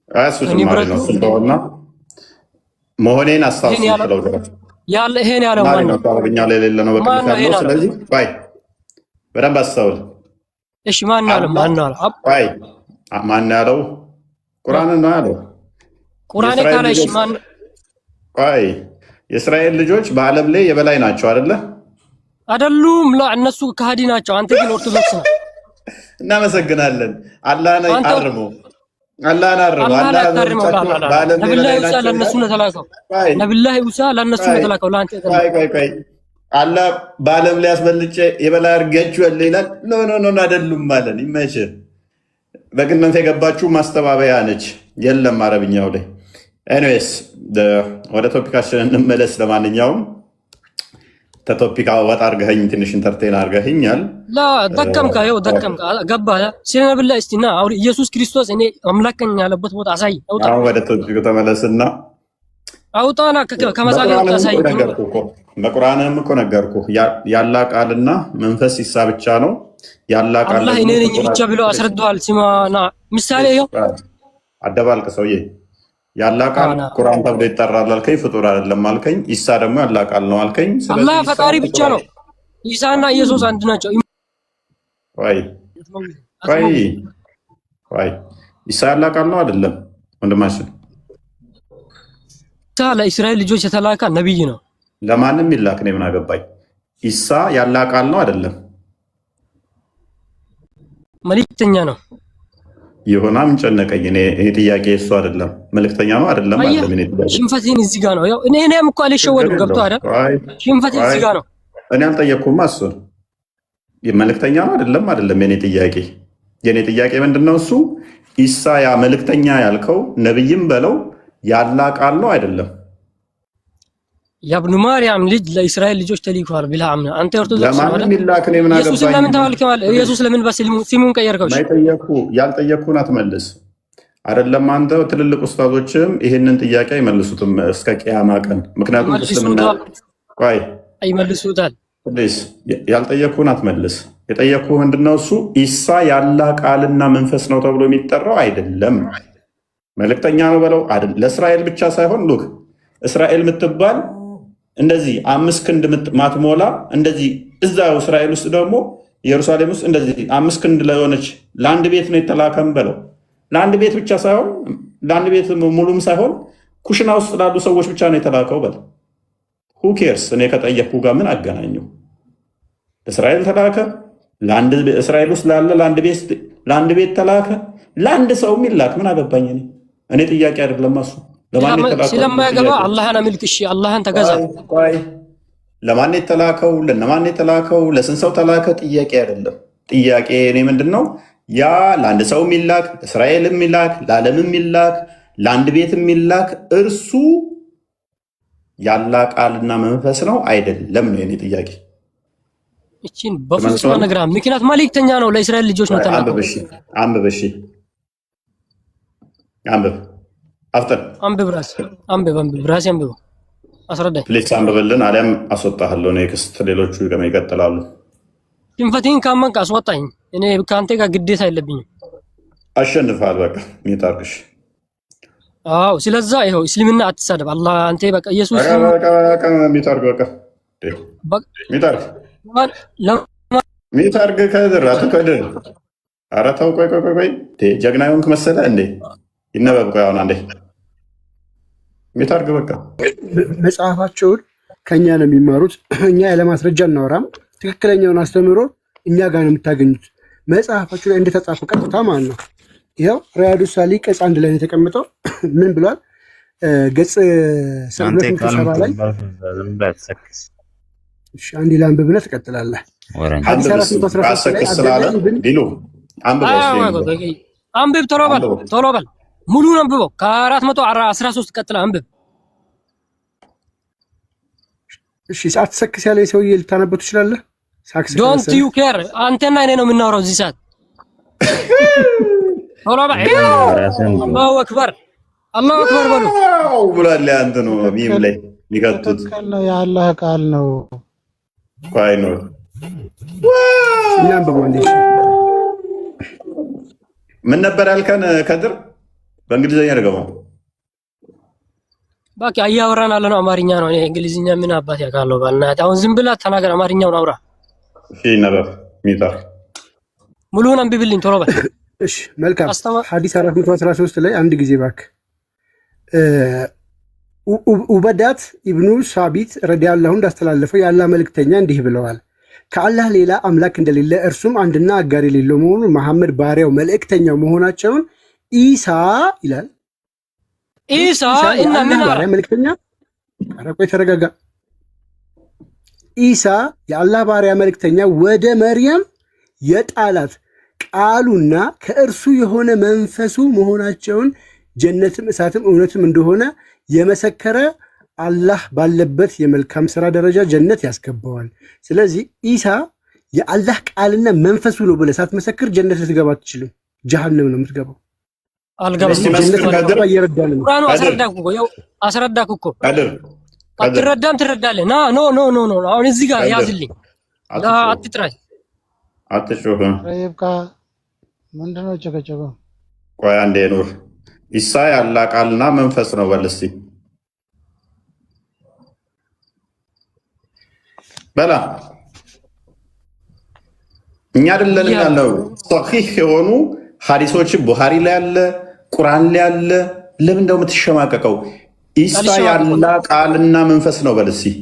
አያሱትና መሆኔን አስታውሱ ብለው ያለ ይሄን ያለው ማን ነው? አረብኛ ላይ የሌለ ነው በቅንፍ ያለው። ስለዚህ ባይ በደንብ አስተውል። እሺ ማን ያለው? ባይ ማን ያለው? ቁርአን ነው ያለው። ቁርአን ካለ እሺ ማን? ባይ የእስራኤል ልጆች በዓለም ላይ የበላይ ናቸው አይደለ? አይደሉም። እነሱ ከሃዲ ናቸው። አንተ ግን ኦርቶዶክስ ነህ። እናመሰግናለን። አላህን አርሙ። አላህን አርሙ። ነብዩላህ ኢሳ ለነሱ ነው ተላከው። ነብዩላህ ኢሳ ለነሱ ነው ተላከው። ለአንተ ቆይ አላህ በዓለም ላይ አስበልጬ የበላይ አድርጋችኋል ይላል። ኖ አይደሉም ማለት ይመች። በግንመንፈስ የገባችሁ ማስተባበያ ነች። የለም አረብኛው ላይ። ኤኒዌይስ ወደ ቶፒካችን እንመለስ። ለማንኛውም ተቶፒካ ወጣ አድርገኸኝ ትንሽ ኢንተርቴን አድርገኸኛል። ደከምካ ገባህ። ስለ ነብዩላህ እስቲና አሁን ኢየሱስ ክርስቶስ እኔ አምላክ ነኝ ያለበት ቦታ አሳይ። አሁን ወደ ቶፒኩ ተመለስና አውጣና ከመጻፍ አሳይ። በቁርአንም እኮ ነገርኩህ ያላህ ቃልና መንፈስ ኢሳ ብቻ ነው። ያላህ ቃል አላህ እኔ ነኝ ብቻ ብሎ አስረድቷል። ሲማና ምሳሌ ይኸው አደባልቅ ሰውዬ። ያላህ ቃል ቁርአን ተብሎ ይጠራል አልከኝ፣ ፍጡር አይደለም አልከኝ። ኢሳ ደግሞ ያላህ ቃል ነው አልከኝ። አላህ ፈጣሪ ብቻ ነው። ኢሳና ኢየሱስ አንድ ናቸው። ወይ ኢሳ ያላህ ቃል ነው አይደለም? ወንድማችን ኢሳ ለእስራኤል ልጆች የተላከ ነብይ ነው። ለማንም ይላክ ነው። ምን አገባኝ? ኢሳ ያላህ ቃል ነው አይደለም? መልእክተኛ ነው። ይሆና ምን ጨነቀኝ እኔ። ይሄ ጥያቄ እሱ አይደለም። መልእክተኛ ነው አይደለም? ሽንፈቴን እዚህ ጋር ነው። ያው እኔም እኮ አልሸወድም። ገብቶ አይደል? ሽንፈቴ እዚህ ጋር ነው። እኔ አልጠየቅኩም። እሱን መልእክተኛ ነው አይደለም? አይደለም የኔ ጥያቄ። የኔ ጥያቄ ምንድነው? እሱ ኢሳ ያ መልእክተኛ ያልከው ነብይም በለው ያላህ ቃል ነው አይደለም? የኢብኑ ማርያም ልጅ ለእስራኤል ልጆች ተልኳል ብለህ አምነህ አንተ ኦርቶዶክስ ነው አይደል? ኢየሱስ ለምን ተባልከዋል? ኢየሱስ ለምን በስሙን ቀየርከው? ያልጠየቅኩህን አትመልስ አይደለም? አንተ ትልልቅ ኡስታዞችም ይሄንን ጥያቄ አይመልሱትም እስከ ቂያማ ቀን። ምክንያቱም እስልምና አይመልሱታል። ያልጠየቅኩህን አትመልስ። የጠየቅኩህ ምንድነው? እሱ ኢሳ ያላህ ቃልና መንፈስ ነው ተብሎ የሚጠራው አይደለም። መልእክተኛ ነው በለው አይደል? ለእስራኤል ብቻ ሳይሆን ሉክ እስራኤል የምትባል እንደዚህ 5 ክንድ ማትሞላ እንደዚህ እዛው እስራኤል ውስጥ ደግሞ ኢየሩሳሌም ውስጥ እንደዚህ 5 ክንድ ለሆነች ለአንድ ቤት ነው የተላከም በለው። ለአንድ ቤት ብቻ ሳይሆን ለአንድ ቤት ሙሉም ሳይሆን ኩሽና ውስጥ ላሉ ሰዎች ብቻ ነው የተላከው በለው። who cares? እኔ ከጠየቅኩ ጋር ምን አገናኘው? እስራኤል ተላከ፣ ለአንድ እስራኤል ውስጥ ላለ ለአንድ ቤት ተላከ፣ ለአንድ ሰው ይላክ ምን አገባኝ እኔ። እኔ ጥያቄ አይደለም እሱ ስለማያገባ አላህን አምልክ። እሺ አላህን ተገዛ። ለማን የተላከው ለነማን የተላከው ለስንት ሰው ተላከ ጥያቄ አይደለም። ጥያቄ እኔ ምንድነው ያ ለአንድ ሰው የሚላክ እስራኤል የሚላክ ለዓለም የሚላክ ለአንድ ቤት የሚላክ እርሱ ያላህ ቃልና መንፈስ ነው አይደለም ነው የኔ ጥያቄ። እቺን በፍጹም ነግራ ምክንያት መልእክተኛ ነው ለእስራኤል ልጆች ነው ተላከው። አንብብ እሺ አንብብ አፍጠን አንብብ ራስ አንብብ አስረዳኝ ፕሊስ አንብብልን፣ አሊያም አስወጣሃለሁ ኔክስት። ሌሎቹ ይቀጥላሉ። ሽንፈቴን ካመንክ አስወጣኝ። እኔ ከአንተ ጋር ግዴታ የለብኝም። አሸንፋል። በቃ ሚታርክሽ። አዎ ስለዛ ይኸው እስልምና አትሳደብ። አላህ አንተ በቃ ኢየሱስ በቃ ሚታርክ ሚታርክ ሚታርክ ከድር አትከድር። ኧረ ተው ቆይ ጀግና የሆንክ መሰለህ እንዴ? ይነበብ ቆይ አሁን አንዴ ሚታርክ በቃ መጽሐፋቸውን ከእኛ ነው የሚማሩት። እኛ ያለማስረጃ እናወራም። ትክክለኛውን አስተምሮ እኛ ጋር ነው የምታገኙት። መጽሐፋችሁ ላይ እንደተጻፈው ቀጥታ ማለት ነው። ይኸው ሪያዱ ሳሊ ገጽ 1 ላይ የተቀመጠው ምን ብሏል? ገጽ 270 ላይ እሺ፣ አንዴ ላንብብ ብለህ ትቀጥላለህ። ሐዲስ 416 ስላለ ዲሉ አንብብ፣ ቶሎ በል ሙሉን አንብበው። ከ413 ቀጥላ አንብብ። እሺ፣ ሳትሰክስ ያለ ሰውዬ ልታነበው ትችላለህ። ዶንት ዩ ኬር። አንተና እኔ ነው የምናወራው እዚህ ሰዓት። ቶሎ በል። አላሁ አክበር በሉ ብሏል። አንተ ነው ሚም ላይ የሚከቱት የአላህ ቃል ነው። ቆይ ነው ምን ነበር ያልከን ከድር? በእንግሊዝኛ ደግሞ ባኪ አያወራን አለ ነው። አማርኛ ነው። እኔ እንግሊዝኛ ምን አባት ያውቃለሁ። ባልናት አሁን ዝም ብላ ተናገር። አማርኛውን አውራ። እሺ ነበር ሚታር ሙሉውን አንብብልኝ ቶሎ በል። እሺ መልካም። ሐዲስ 413 ላይ አንድ ጊዜ እባክህ። ኡበዳት ኢብኑ ሳቢት ረዲያላሁ እንዳስተላለፈው የአላህ መልእክተኛ እንዲህ ብለዋል። ከአላህ ሌላ አምላክ እንደሌለ እርሱም አንድና አጋር የሌለው መሆኑን መሐመድ ባሪያው መልእክተኛው መሆናቸውን ኢሳ ይላል። ኢሳ እና ምን ባሪያ መልእክተኛ? ኧረ ቆይ ተረጋጋ። ኢሳ የአላህ ባሪያ መልእክተኛ ወደ መርያም የጣላት ቃሉና ከእርሱ የሆነ መንፈሱ መሆናቸውን ጀነትም እሳትም እውነትም እንደሆነ የመሰከረ አላህ ባለበት የመልካም ስራ ደረጃ ጀነት ያስገባዋል። ስለዚህ ኢሳ የአላህ ቃልና መንፈሱ ነው ብለህ ሳትመሰክር ጀነት ልትገባ አትችልም። ጀሃነም ነው የምትገባው። ቁርአኑ አስረዳኩ እኮ አትረዳም፣ ትረዳለህ። ኖ አሁን እዚህ ጋር ያዝልኝ። አትጥራኝ፣ አትጮህ። ምንድነው ጨቀጨቀው? ቆይ አንዴ ኑር። ኢሳ የአላህ ቃልና መንፈስ ነው በል እስኪ በላ። እኛ አይደለን ያለው ሶሒህ የሆኑ ሐዲሶች ቡኻሪ ላይ አለ፣ ቁርአን ላይ አለ። ለምን እንደው የምትሸማቀቀው? ኢሳ የአላህ ቃልና መንፈስ ነው በል እስኪ።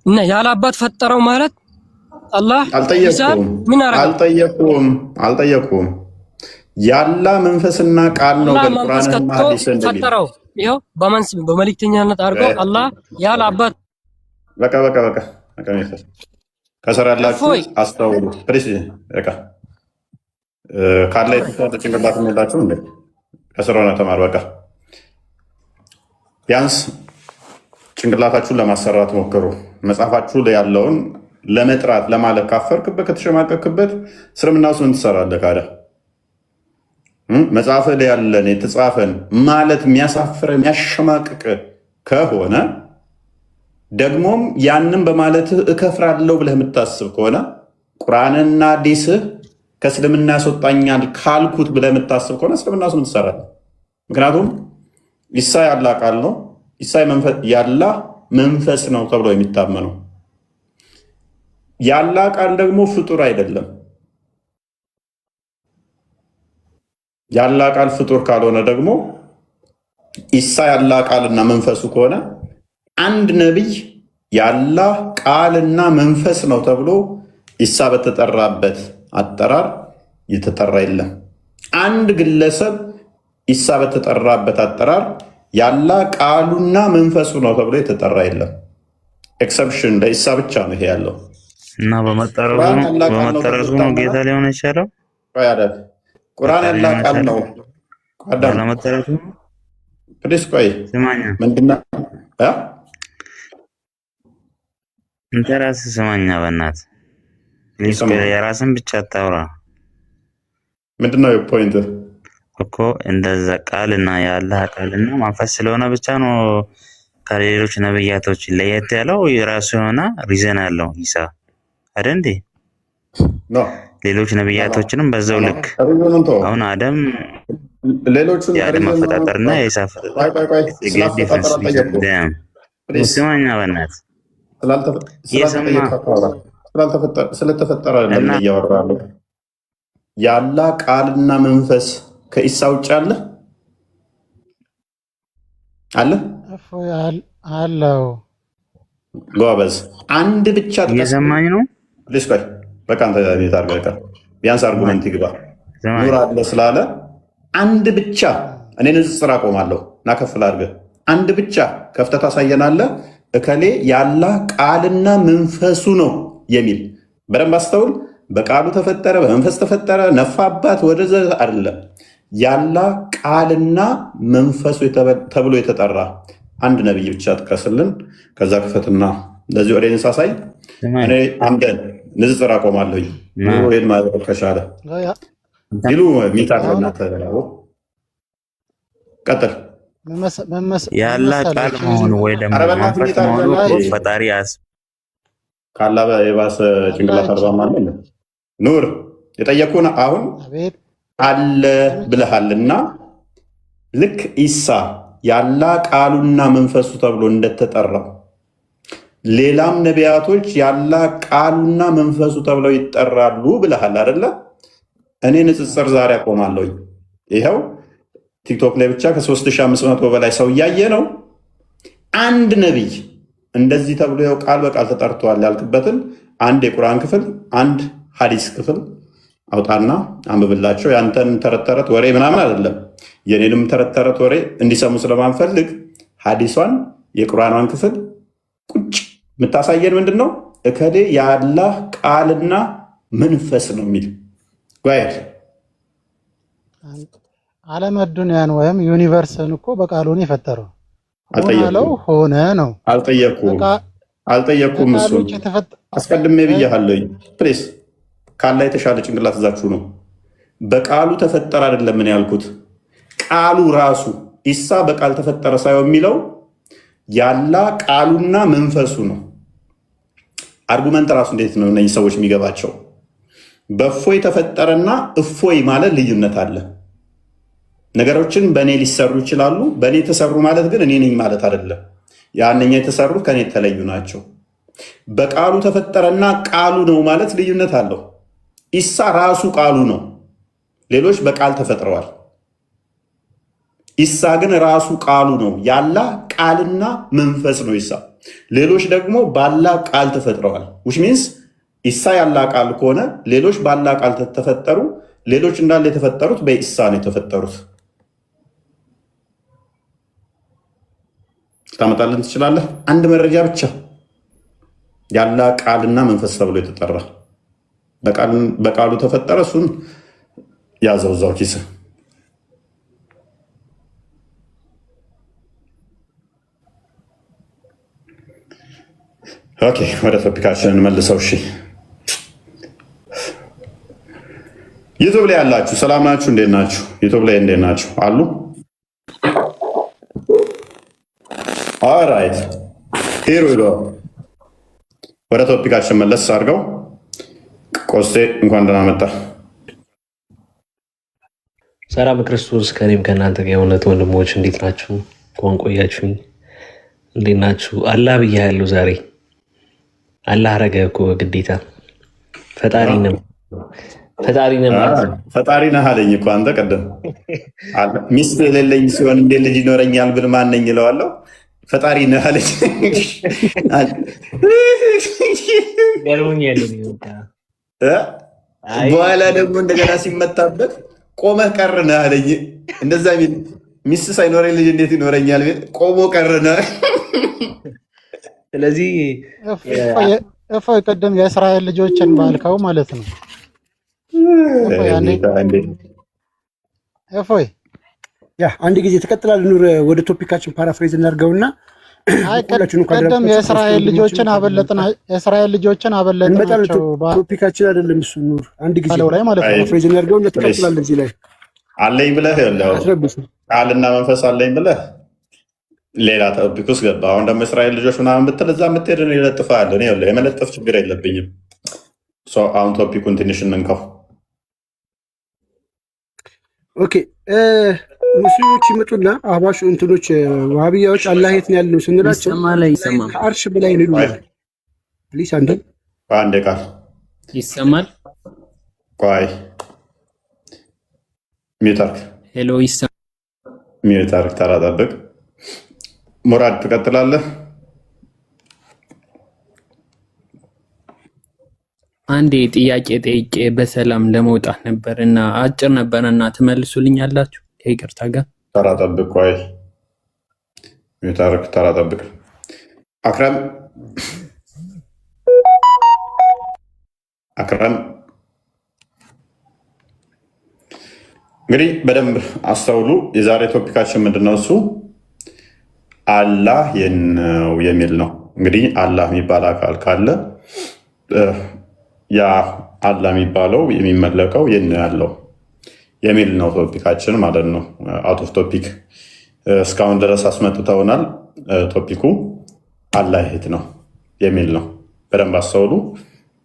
እና ያለ አባት ፈጠረው ማለት አላህ ኢሳን ምን አረጋው? አልጠየቁም። ያላ መንፈስና ቃል ነው በቁርአንና ሐዲስ ፈጠረው። ይሄው በመልእክተኛነት አድርገው አላህ ያለ አባት በቃ ከሰራላችሁ አስተውሉ። ፕሪስ በቃ ካለ የተሰጠ ጭንቅላት እንደላችሁ እንዴ ከሰራውና ተማር። በቃ ቢያንስ ጭንቅላታችሁን ለማሰራት ሞክሩ። መጽሐፋችሁ ላይ ያለውን ለመጥራት ለማለት ካፈርክበት ከተሸማቀክበት እስልምና ውስጥ ምን ትሰራለህ? ካለ መጽሐፍ ላይ ያለን የተጻፈን ማለት የሚያሳፍረ የሚያሸማቅቅ ከሆነ ደግሞም ያንን በማለትህ እከፍራለሁ ብለህ የምታስብ ከሆነ ቁርአንና ሐዲስህ ከእስልምና ያስወጣኛል ካልኩት ብለህ የምታስብ ከሆነ እስልምና ውስጥ ምን ትሰራለህ? ምክንያቱም ኢሳ የአላህ ቃል ነው። ኢሳ የአላህ መንፈስ ነው ተብሎ የሚታመነው የአላህ ቃል ደግሞ ፍጡር አይደለም። የአላህ ቃል ፍጡር ካልሆነ ደግሞ ኢሳ የአላህ ቃልና መንፈሱ ከሆነ አንድ ነቢይ የአላህ ቃልና መንፈስ ነው ተብሎ ኢሳ በተጠራበት አጠራር የተጠራ የለም። አንድ ግለሰብ ኢሳ በተጠራበት አጠራር የአላህ ቃሉና መንፈሱ ነው ተብሎ የተጠራ የለም። ኤክሰፕሽን ለኢሳ ብቻ ነው ይሄ ያለው እና በመጠረዙ ነው ጌታ ሊሆን ይችላል። ቁርአን ያላህ ቃል ነው። ለመጠረዙ ፕሊስ ቆይ ስማኛ፣ ምንድነው እንተ ራስህ ስማኛ፣ በእናትህ ፕሊስ የራስን ብቻ አታውራ። ምንድነው ፖይንት እኮ እንደዛ ቃልና የአላህ ቃልና መንፈስ ስለሆነ ብቻ ነው ከሌሎች ነብያቶች ለየት ያለው። የራሱ የሆነ ሪዘን አለው ኢሳ አይደል እንዴ? ሌሎች ነቢያቶችንም በዛው ልክ አሁን አደም የአደም አፈጣጠርና የኢሳ አፈጣጠር ስማኛ በናት ስለተፈጠረ ለምን እያወራለሁ? ያላ ቃልና መንፈስ ከኢሳ ውጭ አለ አለ አለው። ጎበዝ አንድ ብቻ እየሰማኝ ነው። ልስቆይ በቃ አንተ ቤት አድርገህ ቢያንስ አርጉመንት ይግባ። ኑር አለ ስላለ አንድ ብቻ እኔ ንጽጽር አቆማለሁ እና ከፍል አድርገህ አንድ ብቻ ከፍተህ ታሳየናለህ። እከሌ ያላ ቃልና መንፈሱ ነው የሚል በደንብ አስተውል። በቃሉ ተፈጠረ፣ በመንፈስ ተፈጠረ፣ ነፋባት ወደዘ አይደለም። ያላ ቃልና መንፈሱ ተብሎ የተጠራ አንድ ነብይ ብቻ ጥቀስልን። ከዛ ክፈትና እንደዚህ ወደ ሳሳይ እኔ አምደን ንጽጽር አቆማለሁ። ኑሮን ማድረግ ከቻለ ይሉ ሚታፈና ቀጥል ያላ ቃል መሆኑ ወይ ደግሞ መንፈስ መሆኑ ፈጣሪ ያስ ካላ የባሰ ጭንቅላት አርባማለ ኑር የጠየቁን አሁን አለ ብለሃልና ልክ ኢሳ ያላ ቃሉና መንፈሱ ተብሎ እንደተጠራው ሌላም ነቢያቶች ያላ ቃሉና መንፈሱ ተብለው ይጠራሉ ብለሃል አይደለ? እኔ ንጽጽር ዛሬ አቆማለሁ። ይኸው ቲክቶክ ላይ ብቻ ከ3500 በላይ ሰው እያየ ነው። አንድ ነቢይ እንደዚህ ተብሎ ይኸው ቃል በቃል ተጠርቷል ያልክበትን አንድ የቁርአን ክፍል አንድ ሐዲስ ክፍል አውጣና አንብብላቸው። ያንተን ተረት ወሬ ምናምን አይደለም፣ የኔንም ተረት ወሬ እንዲሰሙ ስለማንፈልግ ሐዲሷን የቁርአኗን ክፍል ቁጭ የምታሳየን ምንድን ነው? እከሌ የአላህ ቃልና መንፈስ ነው የሚል ጓይል ዓለም ዱንያን ወይም ዩኒቨርስን እኮ በቃሉን የፈጠረው ሆናለው ሆነ ነው። አልጠየኩም። እሱ አስቀድሜ ብያለሁ። ፕሌስ ካላ የተሻለ ጭንቅላት እዛችሁ ነው። በቃሉ ተፈጠረ አይደለም ምን ያልኩት፣ ቃሉ ራሱ ኢሳ በቃል ተፈጠረ ሳይሆን የሚለው ያላ ቃሉና መንፈሱ ነው። አርጉመንት ራሱ እንዴት ነው እነዚህ ሰዎች የሚገባቸው? በእፎይ ተፈጠረና እፎይ ማለት ልዩነት አለ። ነገሮችን በእኔ ሊሰሩ ይችላሉ። በእኔ የተሰሩ ማለት ግን እኔ ነኝ ማለት አይደለም። ያንኛ የተሰሩት ከእኔ የተለዩ ናቸው። በቃሉ ተፈጠረና ቃሉ ነው ማለት ልዩነት አለው። ኢሳ ራሱ ቃሉ ነው። ሌሎች በቃል ተፈጥረዋል። ኢሳ ግን ራሱ ቃሉ ነው። ያላ ቃልና መንፈስ ነው ኢሳ። ሌሎች ደግሞ ባላ ቃል ተፈጥረዋል። which means ኢሳ ያላ ቃል ከሆነ ሌሎች ባላ ቃል ተፈጠሩ። ሌሎች እንዳለ የተፈጠሩት በኢሳ ነው የተፈጠሩት። ታመጣልን ትችላለህ? አንድ መረጃ ብቻ ያላ ቃልና መንፈስ ተብሎ የተጠራ በቃሉ ተፈጠረ። እሱን ያዘው እዛው ኪስ። ኦኬ፣ ወደ ቶፒካችንን መልሰው። እሺ፣ ዩቱብ ላይ ያላችሁ ሰላም ናችሁ? እንዴት ናችሁ? ዩቱብ ላይ እንዴት ናችሁ? አሉ። ኦራይት ሂር ዊ ጎ። ወደ ቶፒካችን መለስ አድርገው። ቆስቴ እንኳን ደህና መጣ። ሰላም ክርስቶስ ከኔም ከእናንተ ጋር የእውነት ወንድሞች እንዴት ናችሁ? እንኳን ቆያችሁኝ። እንዴት ናችሁ? አላህ ብያለሁ ዛሬ። አላህ አረገ እኮ ግዴታ። ፈጣሪ ነህ አለኝ እኮ አንተ ቀደም። ሚስት የሌለኝ ሲሆን እንዴት ልጅ ይኖረኛል ብል ማነኝ እለዋለሁ። ፈጣሪ ነህ አለኝ። በኋላ ደግሞ እንደገና ሲመታበት ቆመህ ቀርነህ አለኝ። እንደዛ ሚል ሚስት ሳይኖረኝ ልጅ እንዴት ይኖረኛል ብል ቆሞ ቀርነህ። ስለዚህ እፎይ ቅድም የእስራኤል ልጆችን ባልከው ማለት ነው። እፎይ ያ አንድ ጊዜ ተቀጥላል። ኑር ወደ ቶፒካችን ፓራፍሬዝ እናድርገውና ቀደም የእስራኤል ልጆችን አበለጥናቸው። ቶፒካችን አይደለም እሱ። ኑር አንድ ጊዜ ላይ ማለት ነው ፓራፍሬዝ እናድርገውና ተቀጥላለን። እዚህ ላይ አለኝ ብለህ ቃልና መንፈስ አለኝ ብለህ ሌላ ቶፒክ ውስጥ ገባ። አሁን ደግሞ እስራኤል ልጆች ምናምን ብትል እዛ የምትሄድ ይለጥፋል። የመለጠፍ ችግር የለብኝም። አሁን ቶፒኩን ትንሽ እንንካው። ኦኬ ሙስሊሞች ይመጡና አህባሽ እንትኖች ዋሃብያዎች አላህ የት ነው ያለው ስንላቸው ከአርሽ በላይ ነው ይሉናል። ፕሊስ አንዴ ቃል ይሰማል። ቆይ ሚውታርክ ሄሎ ይሰማል። ሚውታርክ ተራ ጠብቅ። ሙራድ ትቀጥላለህ። አንዴ ጥያቄ ጠይቄ በሰላም ለመውጣት ነበር እና አጭር ነበርና ትመልሱልኛላችሁ? ከይቅርታ ጋር ተራ ጠብቅ። ቆይ ሚውታርክ ተራ ጠብቅ። አክረም እንግዲህ በደንብ አስተውሉ። የዛሬ ቶፒካችን ምንድነው? እሱ አላህ ነው የሚል ነው። እንግዲህ አላህ የሚባል አካል ካለ ያ አላህ የሚባለው የሚመለከው የት ነው ያለው የሚል ነው ቶፒካችን ማለት ነው። አውት ኦፍ ቶፒክ እስካሁን ድረስ አስመጥተውናል። ቶፒኩ አላህ የት ነው የሚል ነው። በደንብ አስተውሉ።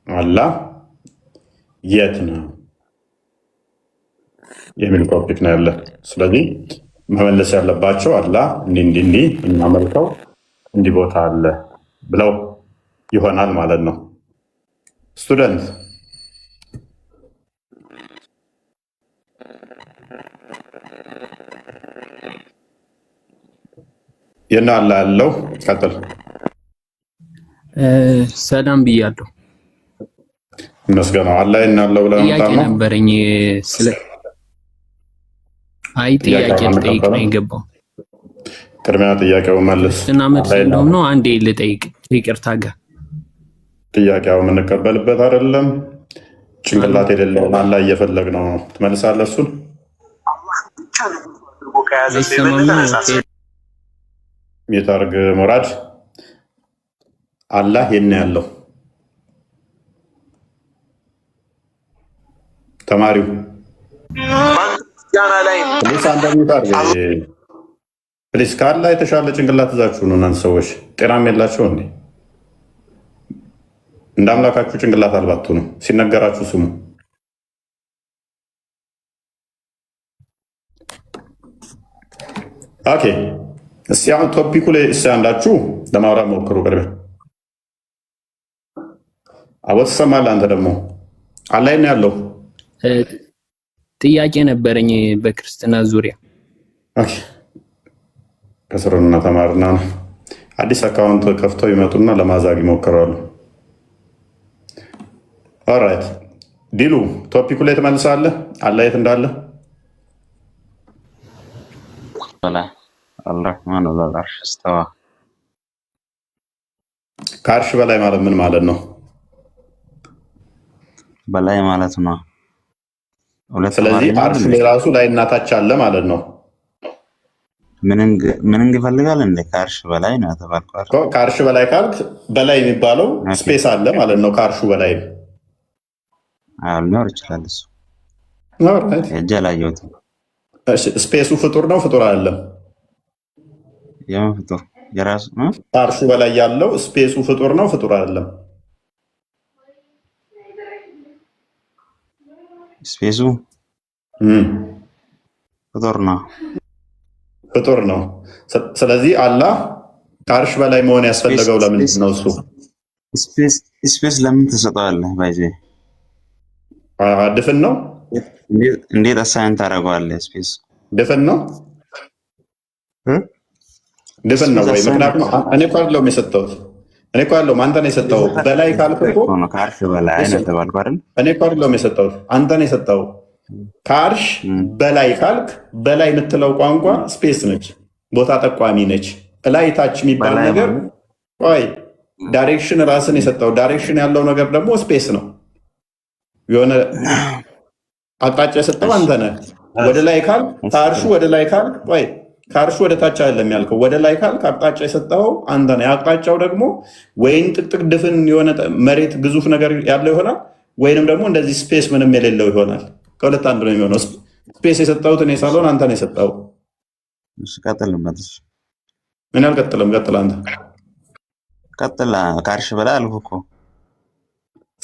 አላህ የት ነው የሚል ቶፒክ ነው ያለ። ስለዚህ መመለስ ያለባቸው አላህ እንዲህ እናመልከው እንዲህ ቦታ አለ ብለው ይሆናል ማለት ነው። ስቱደንት የና አላህ ያለው ቀጥል። ሰላም ብያለሁ። መስገነው አላህ እናለው ብለን ጥያቄ ነበረኝ። ጥያቄ ልጠይቅ ነው የገባው። ቅድሚያ ጥያቄው መልስ እና መልስ የለውም ነው። አንዴ ልጠይቅ ይቅርታ ጋር ጥያቄው የምንቀበልበት አይደለም። ጭንቅላት የሌለውን አላህ እየፈለግ ነው ትመልሳለህ። እሱን ሚውታርክ ሙራድ አላህ የት ነው ያለው? ተማሪው ፕሊስ ከአላህ የተሻለ ጭንቅላት ይዛችሁ ነው። እናንተ ሰዎች ጤናም የላቸው እንዴ? እንደ አምላካችሁ ጭንቅላት አልባቱ ነው። ሲነገራችሁ ስሙ። ኦኬ እስቲ አሁን ቶፒኩ ላይ እስቲ አንዳችሁ ለማውራት ሞክሩ። ቅርብ አቦ ትሰማለህ? አንተ ደግሞ አላህ ነው ያለው። ጥያቄ ነበረኝ በክርስትና ዙሪያ። ኦኬ ከስሩና ተማርና ነው። አዲስ አካውንት ከፍተው ይመጡና ለማዛግ ይሞክራሉ። ኦራይት ዲሉ ቶፒኩ ላይ ትመልሳለህ። አላህ የት እንዳለ አልረህማን ወለል አርሽ እስተዋ። ከአርሽ በላይ ማለት ምን ማለት ነው? በላይ ማለት ነው። ስለዚህ አርሽ ለራሱ ላይ እናታች አለ ማለት ነው። ምን ይፈልጋል እንደ ከአርሽ በላይ ነው ተባልኳል። ከአርሽ በላይ ካልክ በላይ የሚባለው ስፔስ አለ ማለት ነው። ከአርሹ በላይ ሊኖር ይችላል። እሱ ጀላየሁት። ስፔሱ ፍጡር ነው ፍጡር አይደለም? የምን ፍጡር? የራሱ ከአርሹ በላይ ያለው ስፔሱ ፍጡር ነው ፍጡር አይደለም? ስፔሱ ፍጡር ነው ፍጡር ነው። ስለዚህ አላህ ከአርሽ በላይ መሆን ያስፈለገው ለምንድን ነው? እሱ ስፔስ ለምን ትሰጠዋለህ? ባይዜ ድፍን ነው። እንዴት አሳይን ታደርገዋለህ? ስፔስ ድፍን ነው ድፍን ነው ወይ? ምክንያቱም እኔ እኮ አይደለሁም የሰጠሁት። እኔ እኮ አይደለሁም አንተ ነው የሰጠኸው። በላይ ካልክ እኮ ከአርሽ በላይ ነው ተባልኩ አይደል? እኔ እኮ አይደለሁም የሰጠሁት አንተ ነው የሰጠኸው። ከአርሽ በላይ ካልክ በላይ የምትለው ቋንቋ ስፔስ ነች፣ ቦታ ጠቋሚ ነች። እላይ ታች የሚባል ነገር ቆይ ዳይሬክሽን ራስን የሰጠው ዳይሬክሽን ያለው ነገር ደግሞ ስፔስ ነው። የሆነ አቅጣጫ የሰጠው አንተ ነህ። ወደ ላይ ካልክ ከአርሹ ወደ ላይ ካልክ ቆይ ከአርሹ ወደ ታች አይደለም ያልከው፣ ወደ ላይ ካልክ አቅጣጫ የሰጠው አንተ ነህ። አቅጣጫው ደግሞ ወይን ጥቅጥቅ ድፍን የሆነ መሬት ግዙፍ ነገር ያለው ይሆናል፣ ወይንም ደግሞ እንደዚህ ስፔስ ምንም የሌለው ይሆናል። ከሁለት አንዱ ነው የሚሆነው። ስፔስ የሰጠሁት እኔ ሳልሆን አንተ ነው የሰጠው። ቀጥልበት። ምን አልቀጥልም? ቀጥል አንተ። ቀጥል። ከአርሽ በላይ አልኩህ እኮ።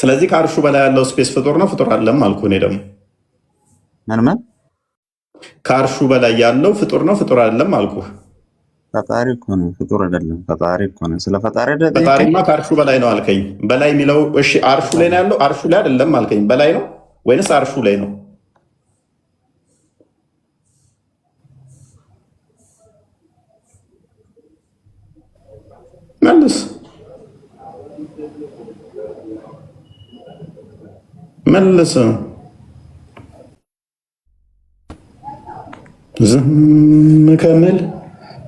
ስለዚህ ከአርሹ በላይ ያለው ስፔስ ፍጡር ነው ፍጡር አይደለም አልኩህ። እኔ ደግሞ ምን ከአርሹ በላይ ያለው ፍጡር ነው ፍጡር አይደለም አልኩህ። ፈጣሪ እኮ ነው ፍጡር አይደለም። ፈጣሪ እኮ ነው። ስለ ፈጣሪ ፈጣሪማ ከአርሹ በላይ ነው አልከኝ። በላይ የሚለው እሺ፣ አርሹ ላይ ነው ያለው። አርሹ ላይ አይደለም አልከኝ። በላይ ነው ወይንስ አርሹ ላይ ነው? መልስ መልስ። ዝም ከምል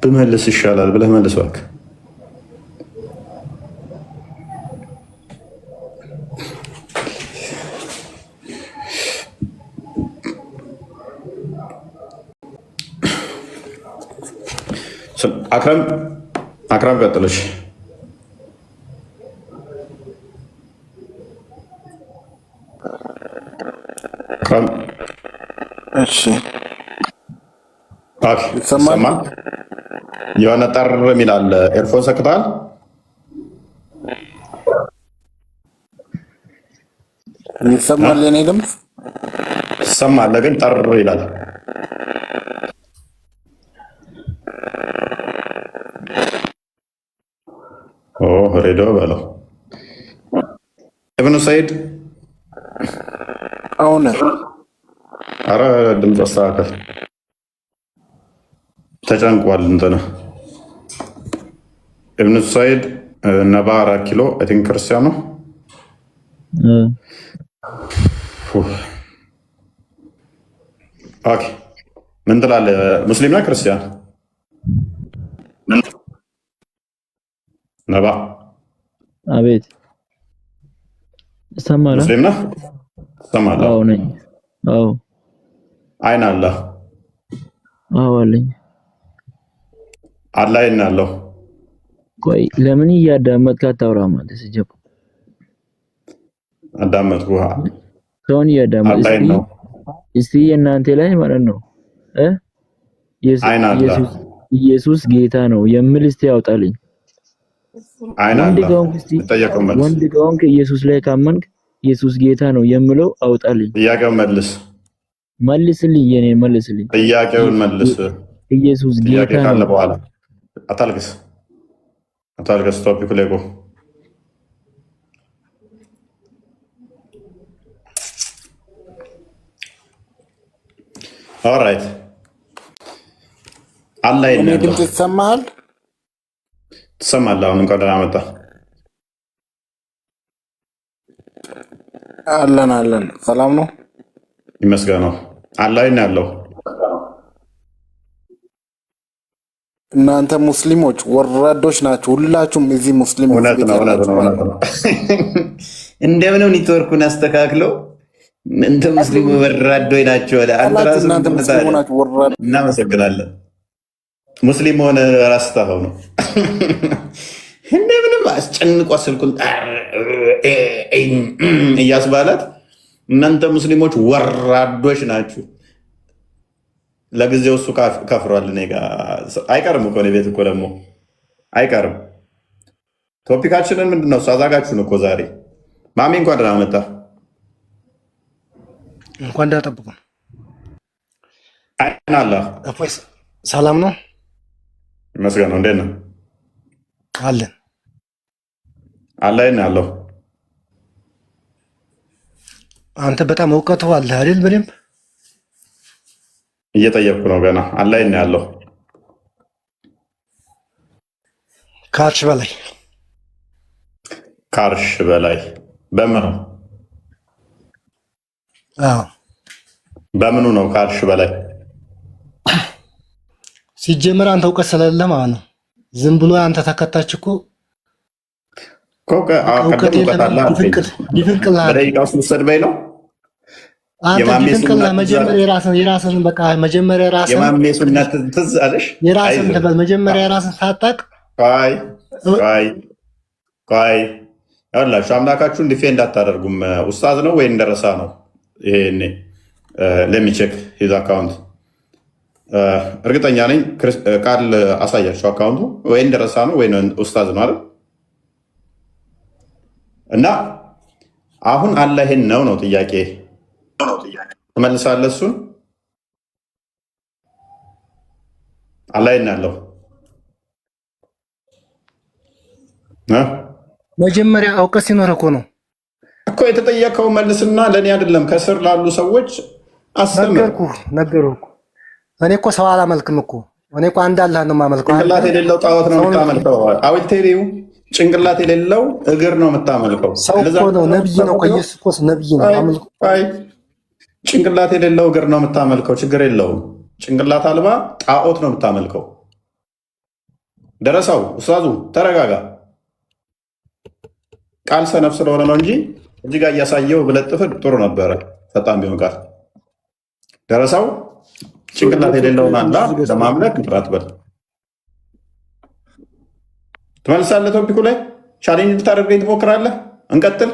ብመልስ ይሻላል ብለህ መልስ እባክህ። አክራም ቀጥለሽ። እሺ ይሰማል። የሆነ ጠር የሚል አለ። ኤርፎን ሰክተሃል? ይሰማል። የኔ ድምፅ ትሰማለህ፣ ግን ጠር ይላል። ሬዲዮ በለው። ኢብኑ ሰይድ አሁን አረ ድምፅ አስተካከል። ተጨንቋል። እንትን ኢብኑ ሰይድ ነባ 4 ኪሎ አይ ቲንክ ክርስቲያን ነው። ኦኬ ምን ትላለህ? ሙስሊም ነህ ክርስቲያን? ነባ አቤት ሰማላ። ሙስሊም ነህ? ሰማላ? አዎ ነኝ። አዎ አይን አለ? አዎ አለኝ። አላህ አይን አለው? ቆይ ለምን እያዳመጥክ አታወራም? አንተ ስጀብ አዳመጥኩ። ሰውን እያዳመጥክ እስቲ የእናንተ ላይ ማለት ነው ኢየሱስ ጌታ ነው የሚል እስቲ ያውጣልኝ። ወንድ ከሆንክ ኢየሱስ ላይ ካመንክ ኢየሱስ ጌታ ነው የምለው አውጣልኝ። ጥያቄውን መልስልኝ። የኔ መልስልኝ። ጥያቄውን መልስ። ኢየሱስ ጌታ ነው። በኋላ አታልቅስ። ቶፒኩ ላይ ቆይ። ኦልራይት አላህ የኔ ድምፅ ይሰማሃል? ትሰማለህ? አሁን እንኳን ደህና መጣ። አለን ሰላም ነው ይመስገነው። አላህ አይን ያለው እናንተ ሙስሊሞች ወራዶች ናችሁ ሁላችሁም። እዚህ ሙስሊም እውነት ነው። እንደምንም ኔትወርኩን አስተካክለው እንተ ሙስሊሙ ወራዶች ናቸው። እናንተ ሙስሊሙ ናችሁ ወራዶ። እናመሰግናለን። ሙስሊም ሆነ ራስታው ነው። እንደምንም አስጨንቆ ስልኩን እያስባላት እናንተ ሙስሊሞች ወራዶች ናችሁ። ለጊዜው እሱ ከፍሯል። እኔ ጋ አይቀርም እኮ ቤት እኮ ደግሞ አይቀርም። ቶፒካችንን ምንድን ነው? እሱ አዛጋችሁን እኮ ዛሬ ማሚ እንኳን ደህና መጣ። እንኳን ደህና ጠብቁ። አይን አለ ሰላም ነው ይመስገነው። እንዴት ነው? አለን አላህ አይን ያለው አንተ በጣም እውቀቱ አለ አይደል? በደንብ እየጠየቅኩ ነው ገና። አላህ አይን ያለው ከአርሽ በላይ በምኑ? በምኑ ነው ከአርሽ በላይ? ሲጀምር አንተ እውቀት ስለሌለህ ማለት ነው። ዝም ብሎ አንተ ተከታች እኮ እውቀት የለም። ድፍንቅል በደቂቃ ውስጥ ልትሰድበኝ ነው? መጀመሪያ ራስን የማሜ ሱነት ትዝ አለሽ? የራስን ትበል መጀመሪያ ራስን ሳታቅ ቆይ ያላችሁ አምላካችሁን ዲፌንድ አታደርጉም። ኡስታዝ ነው ወይ እንደረሳ ነው? ይሄኔ ለሚቼክ ሂዝ አካውንት እርግጠኛ ነኝ ቃል አሳያችሁ። አካውንቱ ወይ እንደረሳ ነው ወይ ኡስታዝ ነው አይደል? እና አሁን አላህ ይሄን ነው ጥያቄ ትመልሳለህ? እሱን አላህ ይሄን ያለው መጀመሪያ አውቀህ ሲኖር እኮ ነው እኮ የተጠየቀው መልስና ለኔ አይደለም ከስር ላሉ ሰዎች አስተምር። ነገርኩህ። እኔ እኮ ሰው አላመልክም እኮ እኔ እኮ አንድ አላህ ነው የማመልከው። ጭንቅላት የሌለው ጣዖት ነው የምታመልከው። አውልቴሪው ጭንቅላት የሌለው እግር ነው የምታመልከው። ሰው እኮ ነው ነብይ ነው። ኢየሱስ እኮ ነብይ ነው። አመልኩ። አይ ጭንቅላት የሌለው እግር ነው የምታመልከው። ችግር የለውም። ጭንቅላት አልባ ጣዖት ነው የምታመልከው። ደረሳው ኡስታዙ ተረጋጋ። ቃል ሰነፍ ስለሆነ ነው እንጂ እዚህ ጋር እያሳየው ብለጥፍ ጥሩ ነበረ። ፈጣን ቢሆን ቃል ደረሳው ጭንቅላት የሌለውን አላህ ለማምለክ አትበል። ትመልሳለህ? ቶፒኩ ላይ ቻሌንጅ ልታደርገኝ ትሞክራለህ? እንቀጥል።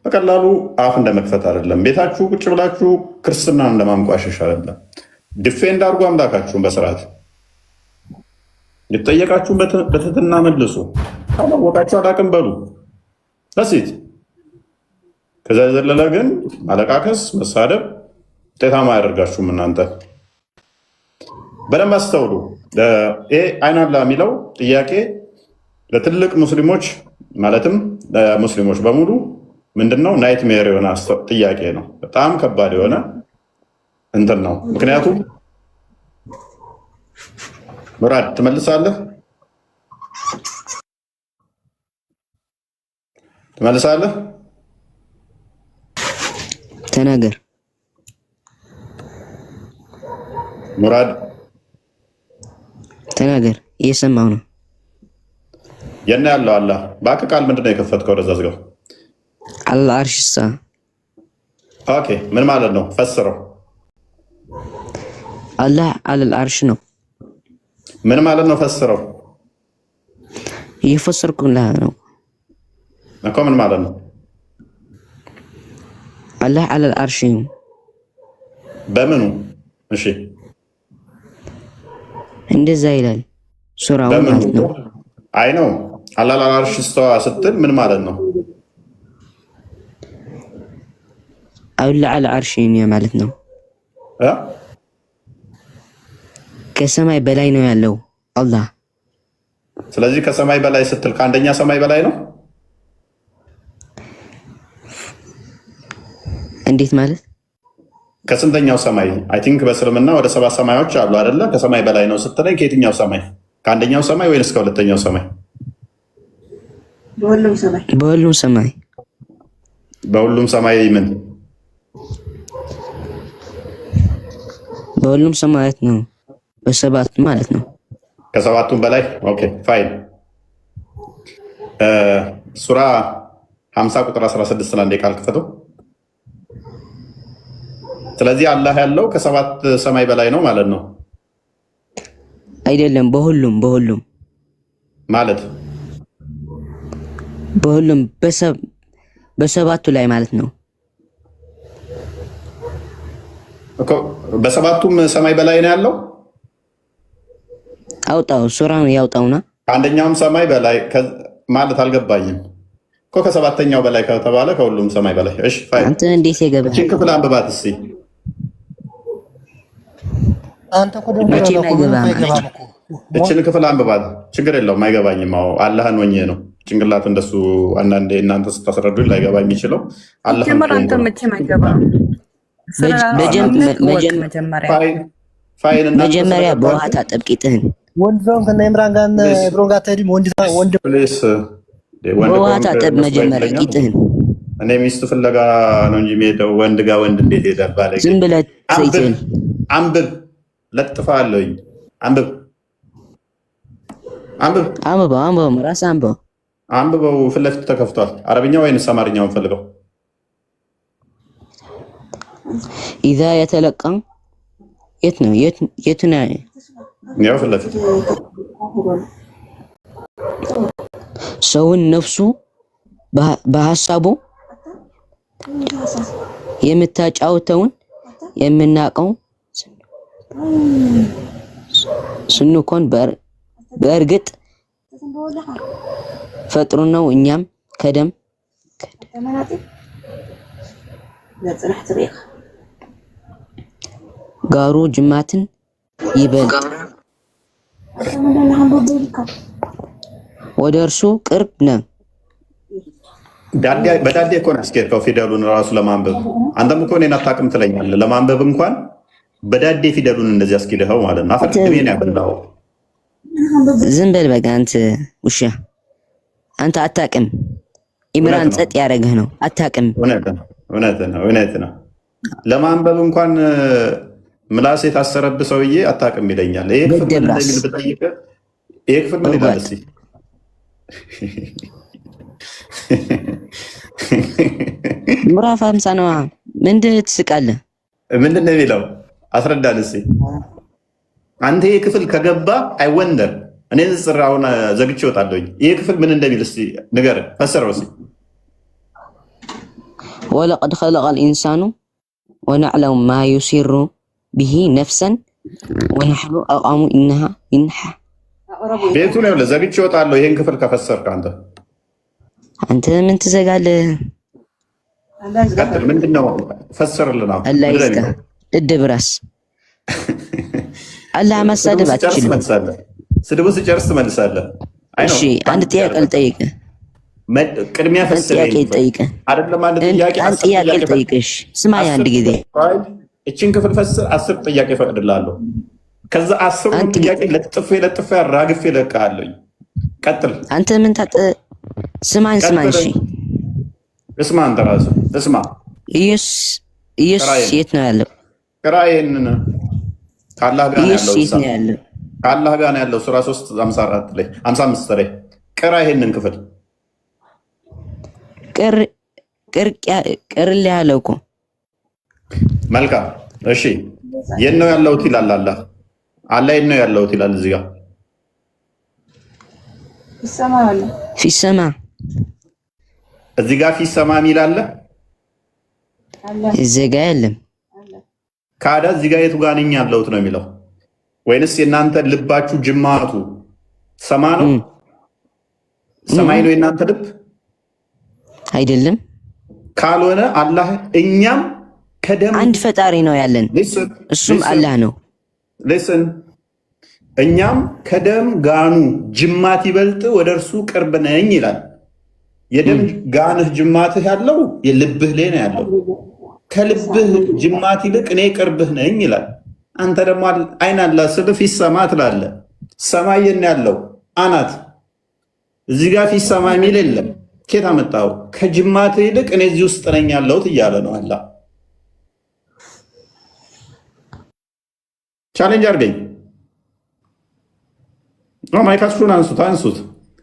በቀላሉ አፍ እንደመክፈት አይደለም። ቤታችሁ ቁጭ ብላችሁ ክርስትናን እንደማንቋሸሽ አይደለም። ዲፌንድ አድርጎ አምላካችሁን በስርዓት የተጠየቃችሁን በትህትና መልሱ። ካላወቃችሁ አላቅም በሉ በሲት። ከዛ የዘለለ ግን ማለቃከስ፣ መሳደብ ውጤታማ አያደርጋችሁም። እናንተ በደንብ አስተውሉ። ይሄ አይናላ የሚለው ጥያቄ ለትልቅ ሙስሊሞች ማለትም ለሙስሊሞች በሙሉ ምንድነው ናይትሜር የሆነ ጥያቄ ነው። በጣም ከባድ የሆነ እንትን ነው። ምክንያቱም ሙራድ ትመልሳለህ? ተናገር ሙራድ ተናገር። እየሰማሁ ነው። የና ያለው አላህ ባክ ቃል ምንድነው የከፈትከው? ወደዛ ዝጋው። አላህ አርሽሳ። ኦኬ ምን ማለት ነው? ፈስረው። አላህ አለል አርሽ ነው። ምን ማለት ነው? ፈስረው። እየፈሰርኩልህ ነው እኮ። ምን ማለት ነው? አላህ አለል አርሽ ነው። በምኑ? እሺ እንደዛ ይላል ሱራው ማለት ነው። አይ ነው አላህ አለል አርሽ ስትል ምን ማለት ነው? አላህ አለል አርሽ ነው ማለት ነው። ከሰማይ በላይ ነው ያለው አላህ። ስለዚህ ከሰማይ በላይ ስትል ከአንደኛ ሰማይ በላይ ነው? እንዴት ማለት? ከስንተኛው ሰማይ? አይ ቲንክ በእስልምና ወደ 7 ሰማዮች አሉ አይደለ? ከሰማይ በላይ ነው ስትለኝ ከየትኛው ሰማይ? ከአንደኛው ሰማይ ወይስ ከሁለተኛው ሰማይ? በሁሉም ሰማይ። በሁሉም ሰማይ ምን? በሁሉም ሰማያት ነው። በሰባቱ ማለት ነው። ከሰባቱም በላይ ኦኬ ፋይን። ሱራ 50 ቁጥር 16 ላይ ቃል ክፈተው። ስለዚህ አላህ ያለው ከ7 ሰማይ በላይ ነው ማለት ነው አይደለም? በሁሉም ማለት በሁሉም በሰባቱ ላይ ማለት ነው እኮ። በሰባቱም ሰማይ በላይ ነው ያለው። አውጣው ሱራን ያውጣውና ከአንደኛውም ሰማይ በላይ ማለት አልገባኝም እኮ። ከሰባተኛው በላይ ከተባለ ከሁሉም ሰማይ በላይ። እሺ ፋይን። አንተ እንዴት ይገባል? እቺን ክፍል አንብባት እስቲ። አንተ እኮ ደግሞ እቺን ክፍል አንብባት። ችግር የለውም አይገባኝም። አዎ አላህን ወኘ ነው ጭንቅላት እንደሱ አንዳንዴ እናንተ ስታስረዱኝ ላይገባ የሚችለው አላህን ጀመር። አንተ መቼም አይገባም። መጀመሪያ በውሃ ታጠብ ቂጥህን። ወንድ ነው ከነ ኢምራን ጋር ብሮን ጋር ተዲ ወንድ በውሃ ታጠብ መጀመሪያ ቂጥህን። እኔ ሚስት ፍለጋ ነው እንጂ የሚሄደው ወንድ ጋር ወንድ እንዴት ይሄዳል? ባለጌ ዝም ብለህ ዘይትን አንብብ። ለጥፋለሁኝ። አንብብ ራስህ አንብበው። ፊት ለፊት ተከፍቷል። አረብኛ ወይንስ አማርኛውን ፈልገው? ኢዛ የተለቃ የት ነው? ያው ፊት ለፊት ሰውን ነፍሱ በሐሳቡ የምታጫውተውን የምናቀው ስንኮን በእርግጥ ፈጥሩ ነው እኛም ከደም ጋሩ ጅማትን ይበልጥ ወደ እርሱ ቅርብ ነው። በዳዴ እኮ ነው ያስኬድከው ፊደሉን ራሱ ለማንበብ። አንተም እኮ እኔን አታውቅም ትለኛለህ። ለማንበብ እንኳን በዳዴ ፊደሉን እንደዚህ አስኬድኸው ማለት ነው። አፈቅድሜን ያበላው ዝም በል በቃ አንተ ውሻ። አንተ አታውቅም። ኢምራን ጸጥ ያደረግህ ነው። አታውቅም። እውነት ነው። ለማንበብ እንኳን ምላስ የታሰረብህ ሰውዬ አታውቅም ይለኛል። ይሄ ክፍል ምን እንደሚል ብጠይቅህ ይሄ ክፍል ምን ይላል እስኪ? ምዕራፍ 50 ነው። ምንድን ትስቃለህ? ምንድን ነው የሚለው? አስረዳን እስኪ። አንተ ይሄ ክፍል ከገባ አይወንደር እኔ ጽራውን ዘግቼ እወጣለሁኝ። ይሄ ክፍል ምን እንደሚል እስኪ ንገረን፣ ፈስረው እስኪ። ወለቀድ ኸለቀል ኢንሳኑ ወነዕለሙ ማ ዩሲሩ ቢሂ ነፍሰን ወነሕኑ አቅሙ ኢንሃ ቤቱ ነው ዘግቼ እወጣለሁ። ይሄን ክፍል ከፈሰርክ አንተ ምን ትዘጋለህ? ቀጥል። ምንድነው? ፈስርልና አላህ ይስካ እድብራስ አላህ ማሳደብ አትችልም። ስድቡ ስጨርስ ትመልሳለህ። እሺ አንድ ጥያቄ ልጠይቅህ። ቅድሚያ ፈስረኝ አይደለም አንድ ጥያቄ ልጠይቅሽ። ስማኝ አንድ ጊዜ እቺን ክፍል ፈስር 10 ጥያቄ ፈቅድላለሁ። ከዛ 10 ጥያቄ ለጥፌ አራግፌ እለቅሃለሁ። ቀጥል። አንተ ምን ስማኝ። እሺ እስማ፣ አንተ ራስህ እስማ። ኢየሱስ የት ነው ያለው? ቅራዬን ከአላህ ጋር ነው ያለው። ከአላህ ጋር ነው ያለው። ሱራ 3:54 ላይ 55 ላይ ቅራ ይሄንን ክፍል ቅር ያለው እኮ። መልካም እሺ፣ የት ነው ያለውት ይላል አላህ። የት ነው ያለውት ይላል እዚህ ጋር ፊሰማ እዚህ ጋር ፊሰማ የሚል አለ። እዚህ ጋር የለም። ካዳ እዚህ ጋር የቱ ጋር ነኝ ያለውት ነው የሚለው? ወይንስ የእናንተ ልባችሁ ጅማቱ ሰማ ነው? ሰማይ ነው የእናንተ ልብ አይደለም። ካልሆነ አላህ እኛም ከደም አንድ ፈጣሪ ነው ያለን፣ እሱም አላህ ነው። ሊስን እኛም ከደም ጋኑ ጅማት ይበልጥ ወደ እርሱ ቅርብ ነኝ ይላል። የደም ጋንህ ጅማትህ ያለው የልብህ ላይ ነው ያለው። ከልብህ ጅማት ይልቅ እኔ ቅርብህ ነኝ ይላል። አንተ ደግሞ አይን አላ ስልፍ ይሰማ ትላለህ። ሰማይ የት ነው ያለው? አናት። እዚህ ጋር ፊሰማ የሚል የለም። ኬት አመጣው? ከጅማትህ ይልቅ እኔ እዚህ ውስጥ ነኝ ያለሁት እያለ ነው አላህ። ቻሌንጅ አድርገኝ። ማይካችሁን አንሱት።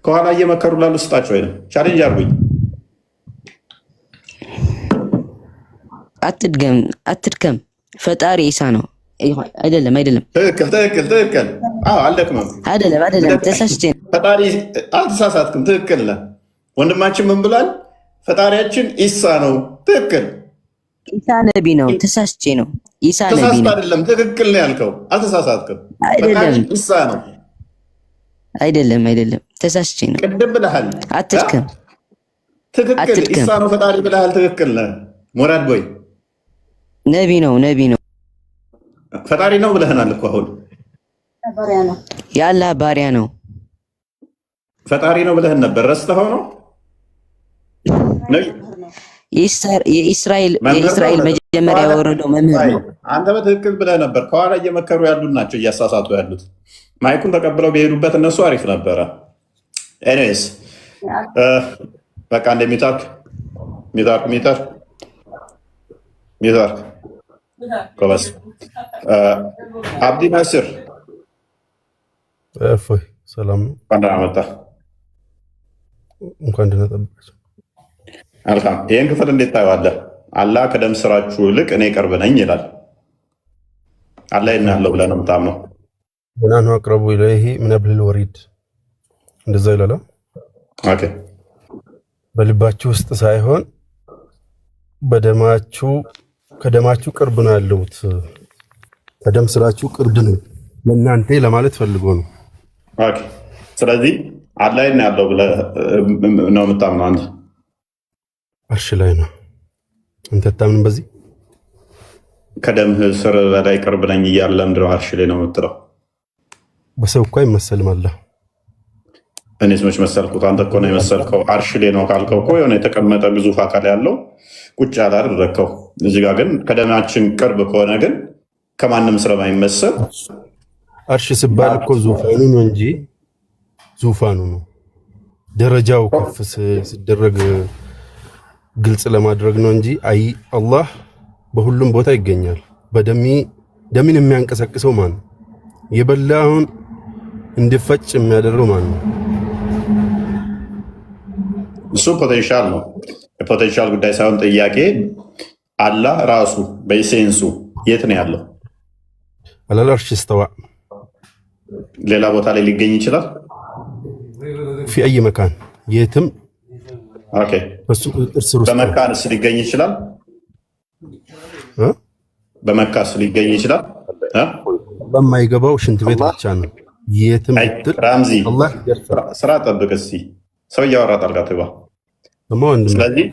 ከኋላ እየመከሩ ላሉ ስጣቸው። ወይ ቻሌንጅ አድርጉኝ። አትድከም። ፈጣሪ ኢሳ ነው። አይደለም። ትክክል። አልደክምም። አይደለም። ተሳስቼ ነው። ፈጣሪ አልተሳሳትክም። ትክክል ነህ። ወንድማችን ምን ብሏል? ፈጣሪያችን ኢሳ ነው። ትክክል። ኢሳ ነቢ ነው። ተሳስቼ ነው። ኢሳ ነቢ ነው። አይደለም፣ ትክክል ነው ያልከው። አልተሳሳትክም። ፈጣሪ ኢሳ ነው። አይደለም። ተሳስቼ ነው። ቅድም ብለሃል። አትድከም። ትክክል። ኢሳ ነው ፈጣሪ ብለሃል። ትክክል ነህ። ሞራድ ቦይ ነቢ ነው። ፈጣሪ ነው ብለህናል እኮ አሁን። የአላህ ባሪያ ነው። ፈጣሪ ነው ብለህን ነበር። ረስተኸው ነው? የእስራኤል መጀመሪያ የወረደው መምህር ነው። አንተ በትክክል ብለህ ነበር። ከኋላ እየመከሩ ያሉት ናቸው እያሳሳቱ ያሉት። ማይኩን ተቀብለው ቢሄዱበት እነሱ አሪፍ ነበረ። ኤኒዌይስ በቃ እንደሚታርክ ጎበዝ። አብዲ ናስር እፎይ፣ ሰላም ነው? እንኳን ደህና መጣህ። እንኳን ደህና ጠበቃችሁ። መልካም። ይህን ክፍል እንዴት ታየዋለህ? አላህ ከደም ስራችሁ ይልቅ እኔ ቅርብ ነኝ ይላል። አላህ የት ነው ያለው ብለህ ነው የምታምነው? ወናኑ አቅረቡ ኢለይሂ ምን ሀብሊል ወሪድ እንደዛ ይላል። ኦኬ፣ በልባችሁ ውስጥ ሳይሆን ከደማችሁ ቅርብ ነው ያለሁት። ከደም ስራችሁ ቅርብ ነው ለእናንተ ለማለት ፈልጎ ነው። ኦኬ። ስለዚህ አላይ ነው ያለው ብለህ ነው የምታምነው አንተ? አርሽ ላይ ነው። አንተ ታምን በዚህ ከደምህ ስር በላይ ቅርብ ነኝ እያለ ለምንድን ነው አርሽ ላይ ነው የምትለው? በሰው እኮ አይመሰልም አለ። እኔስ መች መሰልኩት? አንተ እኮ ነው የመሰልከው። አርሽ ላይ ነው ካልከው እኮ የሆነ የተቀመጠ ግዙፍ አካል ያለው ቁጭ ያለ አደረከው። እዚህ ጋር ግን ከደማችን ቅርብ ከሆነ ግን ከማንም ስለማይመሰል አርሽ ሲባል እኮ ዙፋኑ ነው እንጂ ዙፋኑ ነው። ደረጃው ከፍ ሲደረግ ግልጽ ለማድረግ ነው እንጂ አይ አላህ በሁሉም ቦታ ይገኛል። ደምን የሚያንቀሳቅሰው ማን ነው? የበላውን እንዲፈጭ የሚያደርገው ማን ነው? እሱ ፖቴንሻል ነው። የፖቴንሻል ጉዳይ ሳይሆን ጥያቄ አላህ ራሱ በኢሴንሱ የት ነው ያለው? አለል አርሽ እስተዋ ሌላ ቦታ ላይ ሊገኝ ይችላል። ፊ አይ መካን የትም ኦኬ። በመካንስ ሊገኝ ይችላል። በመካስ ሊገኝ ይችላል። በማይገባው ሽንት ቤት ብቻ ነው። የትም ራምዚ ስራ ጠብቅ እስኪ። ሰው እያወራ ጣልቃ ትግባ። ስለዚህ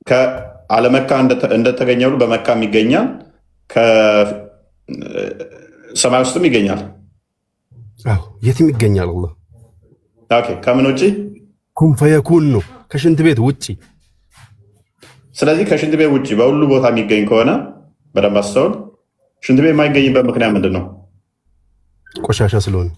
ከአለመካ እንደተገኘ ሁሉ በመካም ይገኛል፣ ከሰማይ ውስጥም ይገኛል። የትም ይገኛል። አላህ ከምን ውጭ? ኩን ፈየኩን ነው፣ ከሽንት ቤት ውጭ። ስለዚህ ከሽንት ቤት ውጭ በሁሉ ቦታ የሚገኝ ከሆነ በደንብ አስተውል። ሽንት ቤት የማይገኝበት ምክንያት ምንድን ነው? ቆሻሻ ስለሆነ